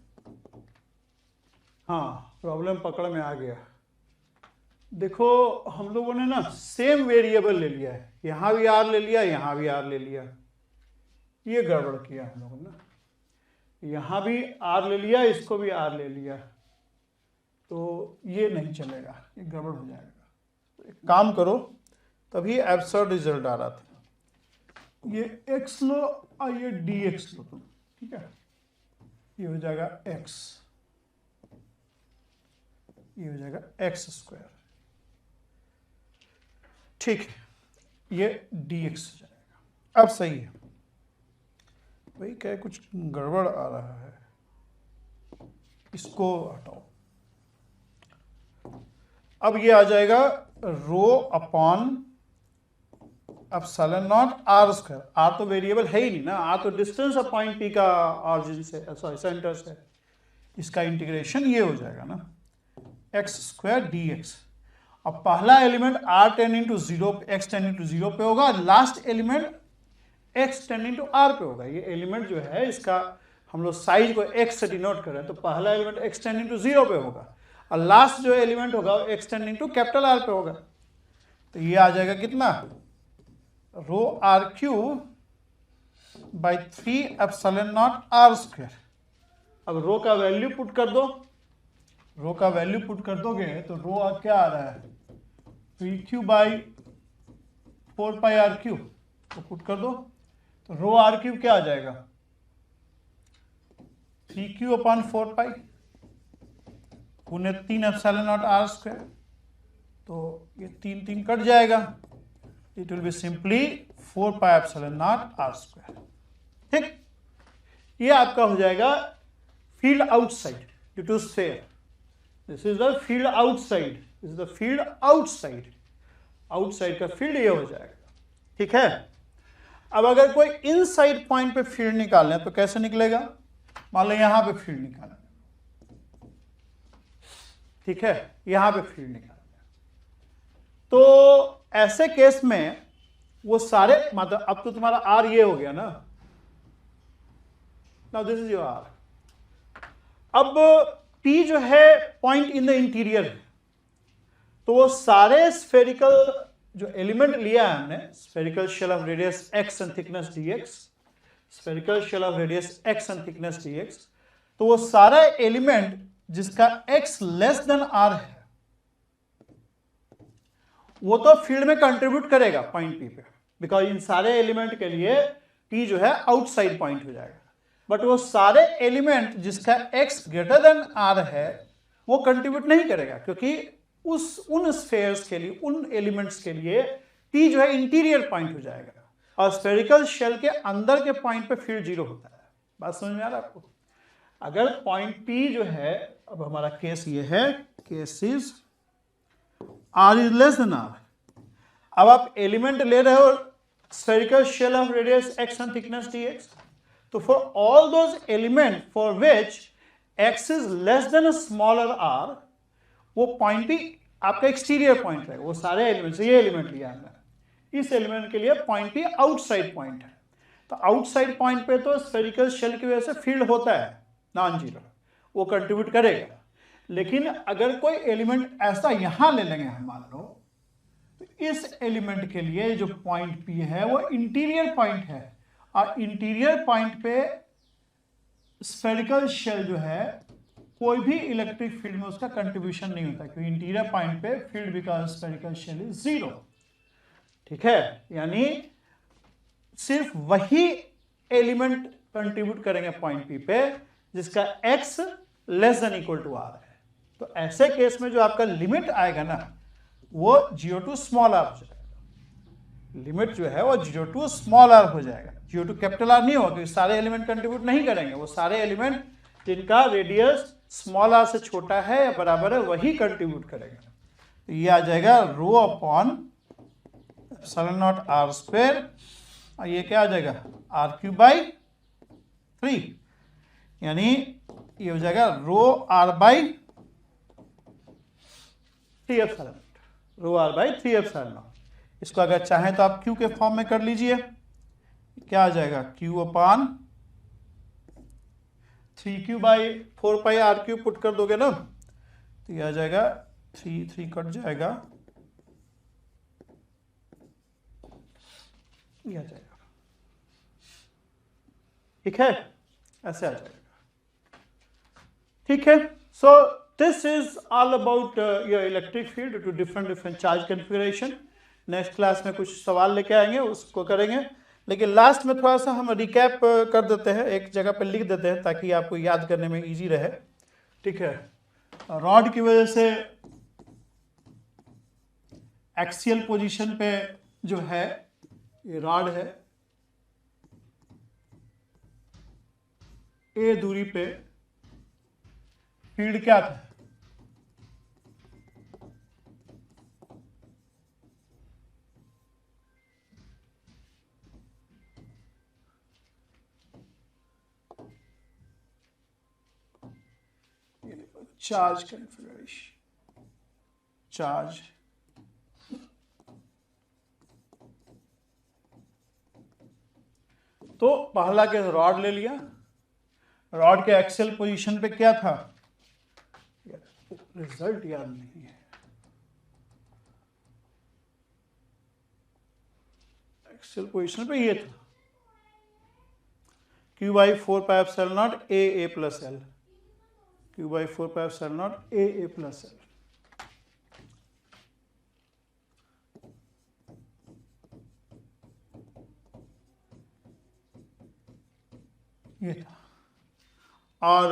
A: हाँ, problem पकड़ में आ गया। देखो हम लोगों ने ना सेम वेरिएबल ले लिया है, यहाँ भी r ले लिया, यहाँ भी r ले लिया, ये गड़बड़ किया हम लोगों ने, यहाँ भी r ले लिया, इसको भी r ले लिया, तो ये नहीं चलेगा, ये गड़बड़ हो जाएगा। एक काम करो, तभी एब्सर्ड रिजल्ट आ रहा था। ये x लो और ये dx लो तुम, ठीक है, ये हो जाएगा x, ये हो जाएगा x स्क्वायर, ठीक है, ये dx हो जाएगा। अब सही है भाई, क्या कुछ गड़बड़ आ रहा है, इसको हटाओ। अब ये आ जाएगा rho upon epsilon not are square, r तो वेरिएबल है ही नहीं ना, आर तो डिस्टेंस ऑफ पॉइंट पी का ऑरिजिन से, सॉरी सेंटर से, इसका इंटीग्रेशन ये हो जाएगा ना एक्स स्क्वायर डी एक्स। अब पहला element r tending to 0, x tending to 0 पे होगा, last element x tending to r पे होगा। ये एलिमेंट जो है इसका हम लोग साइज को x से डिनोट कर रहे हैं, तो पहला एलिमेंट x टेंडिंग टू 0 पे होगा और लास्ट जो एलिमेंट होगा वो x tending to capital R पे होगा। तो ये आ जाएगा कितना, rho r cube by 3 epsilon naught r square. अब रो का वैल्यू पुट कर दो, रो का वैल्यू पुट कर दोगे तो रो क्या आ रहा है, 3q by 4 pi r cube, तो पुट कर दो, तो रो r क्यूब क्या आ जाएगा, 3q upon 4 pi upon 3 epsilon naught r square, तो ये 3 3 कट जाएगा, it will be simply 4 pi epsilon naught r square. ठीक, ये आपका हो जाएगा field outside due to sphere. This is the field outside, this is the field outside, outside का field ये हो जाएगा। ठीक है, अब अगर कोई इनसाइड पॉइंट पे फील्ड निकालना है तो कैसे निकलेगा, मान लो यहां पे फील्ड निकालना, ठीक है, यहां पे फील्ड निकालना, तो ऐसे केस में वो सारे, मतलब अब तो तुम्हारा आर ये हो गया ना, now this is your r. अब P जो है पॉइंट इन द इंटीरियर है, तो वो सारे स्फेरिकल जो एलिमेंट लिया है हमने, spherical shell of radius x and thickness dx, spherical shell of radius x and thickness dx, तो वो सारा एलिमेंट जिसका x लेस देन r है वो तो फील्ड में कंट्रीब्यूट करेगा पॉइंट P पे, बिकॉज इन सारे एलिमेंट के लिए P जो है आउटसाइड पॉइंट हो जाएगा। बट वो सारे एलिमेंट जिसका x ग्रेटर देन r है वो कंट्रीब्यूट नहीं करेगा, क्योंकि उन स्फेयर्स के लिए, उन एलिमेंट्स के लिए P जो है इंटीरियर पॉइंट हो जाएगा, और स्फेरिकल शेल के अंदर के पॉइंट पे फील्ड 0 होता है। बात समझ में आ रहा है आपको? अगर पॉइंट P जो है, अब हमारा केस ये है, case is r is less than r। अब आप एलिमेंट ले रहे हो spherical shell of radius x and thickness dx, तो for all those element for which x is less than smaller r, वो पॉइंट भी आपका एक्सटीरियर पॉइंट रहेगा। वो सारे एलिमेंट, ये एलिमेंट लिया हमने, इस एलिमेंट के लिए पॉइंट भी आउटसाइड पॉइंट है, तो आउटसाइड पॉइंट पे तो स्फेरिकल शेल की वजह से फील्ड होता है नॉन जीरो, वो कंट्रीब्यूट करेगा। लेकिन अगर कोई एलिमेंट ऐसा यहां ले लेंगे हम, मान लो, तो इस एलिमेंट के लिए जो पॉइंट P है वो इंटीरियर पॉइंट है, और इंटीरियर पॉइंट पे स्फेरिकल शेल जो है कोई भी इलेक्ट्रिक फील्ड में उसका कंट्रीब्यूशन नहीं होता, क्योंकि इंटीरियर पॉइंट पे field because spherical shell is 0। ठीक है, यानी सिर्फ वही एलिमेंट कंट्रीब्यूट करेंगे पॉइंट पी पे जिसका x less than equal to r है। तो ऐसे केस में जो आपका लिमिट आएगा ना वो 0 टू स्मॉल r हो जाएगा। लिमिट जो है वो 0 टू स्मॉल r हो जाएगा, 0 टू कैपिटल R नहीं होगा, क्योंकि सारे एलिमेंट कंट्रीब्यूट नहीं करेंगे। वो सारे एलिमेंट जिनका रेडियस स्मॉल r से छोटा है या बराबर है वही कंट्रीब्यूट करेंगे। तो ये आ जाएगा rho upon epsilon naught r square, और ये क्या आ जाएगा r³/3, यानी ये हो जाएगा रो r/3 एप्सिलॉन, रो r/3 एप्सिलॉन। इसको अगर चाहें तो आप q के फॉर्म में कर लीजिए, क्या आ जाएगा q/3q/4πr³ पुट कर दोगे ना तो ये आ जाएगा 3 कट जाएगा, ये आ जाएगा। ठीक है, ऐसे आ जाएगा। ठीक है, so this is all about your electric field to different charge configuration. Next class में कुछ सवाल लेके आएंगे, उसको करेंगे, लेकिन लास्ट में थोड़ा सा हम रिकैप कर देते हैं, एक जगह पर लिख देते हैं ताकि आपको याद करने में इजी रहे। ठीक है, रॉड की वजह से एक्सियल पोजीशन पे जो है ये रॉड है, ए दूरी पे फील्ड क्या था, चार्ज कॉन्फ़िगरेशन, चार्ज तो पहला के रॉड ले लिया, रॉड के एक्सियल पोजीशन पे क्या था, रिजल्ट याद नहीं है, एक्सियल पोजीशन पे ये था q/4πε0 a plus l, q/4πε0 a plus l। ये था, और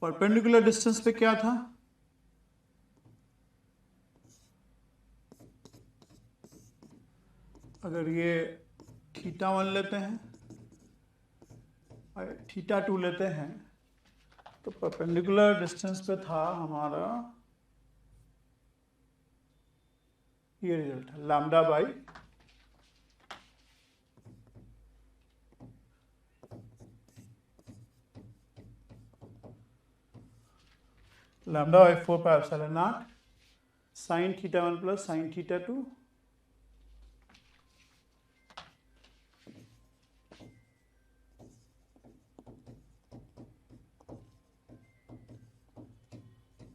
A: परपेंडिकुलर डिस्टेंस पे क्या था, अगर ये θ1 लेते हैं और θ2 लेते हैं तो परपेंडिकुलर डिस्टेंस पे था हमारा ये रिजल्ट है λ/, λ/4πε0 sin θ1 plus sin θ2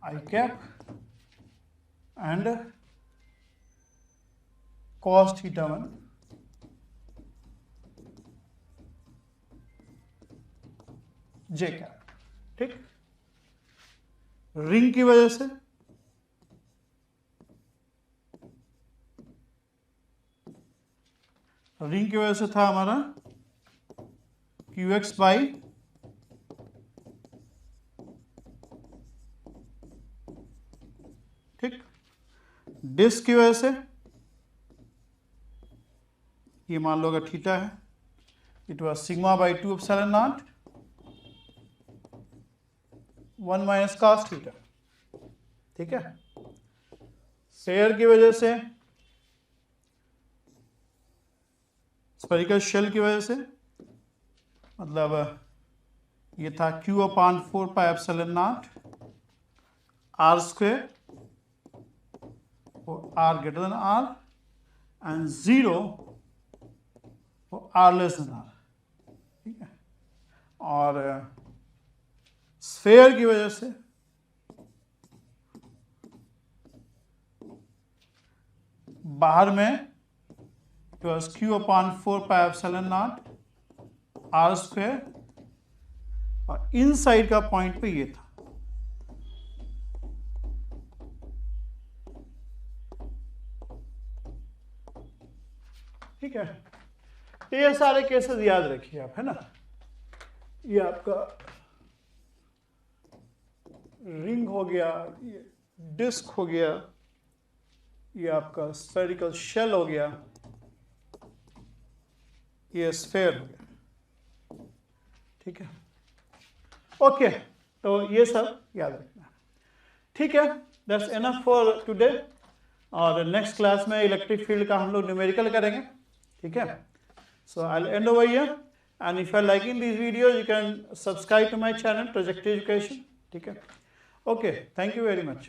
A: I cap and cos θ1 j cap। ठीक, रिंग की वजह से था हमारा qx/, ठीक, डिस्क की वजह से ये मान लो अगर थीटा है, it was σ/2 ε0 1 minus cos theta. ठीक है, शेयर की वजह से, स्फेरिकल शेल की वजह से, मतलब ये था q/4πε0 r² for r greater than r and 0 for r less than r। ठीक है, और स्फेयर की वजह से बाहर में q/4πε0 r² और इनसाइड का पॉइंट पे ये था। ठीक है, तो ये सारे केसेस याद रखिए आप, है ना। ये आपका रिंग हो गया, ये डिस्क हो गया, ये आपका स्फेरिकल शेल हो गया, ये स्फेयर हो गया। ठीक है, ओके, तो ये सब याद रखना। ठीक है, दैट्स एनफ फॉर टुडे। और नेक्स्ट क्लास में इलेक्ट्रिक फील्ड का हम लोग न्यूमेरिकल करेंगे। ठीक है, so I'll end over here, and if you're liking these videos you can subscribe to my channel Trajectory Education. ठीक है, okay, thank you very much.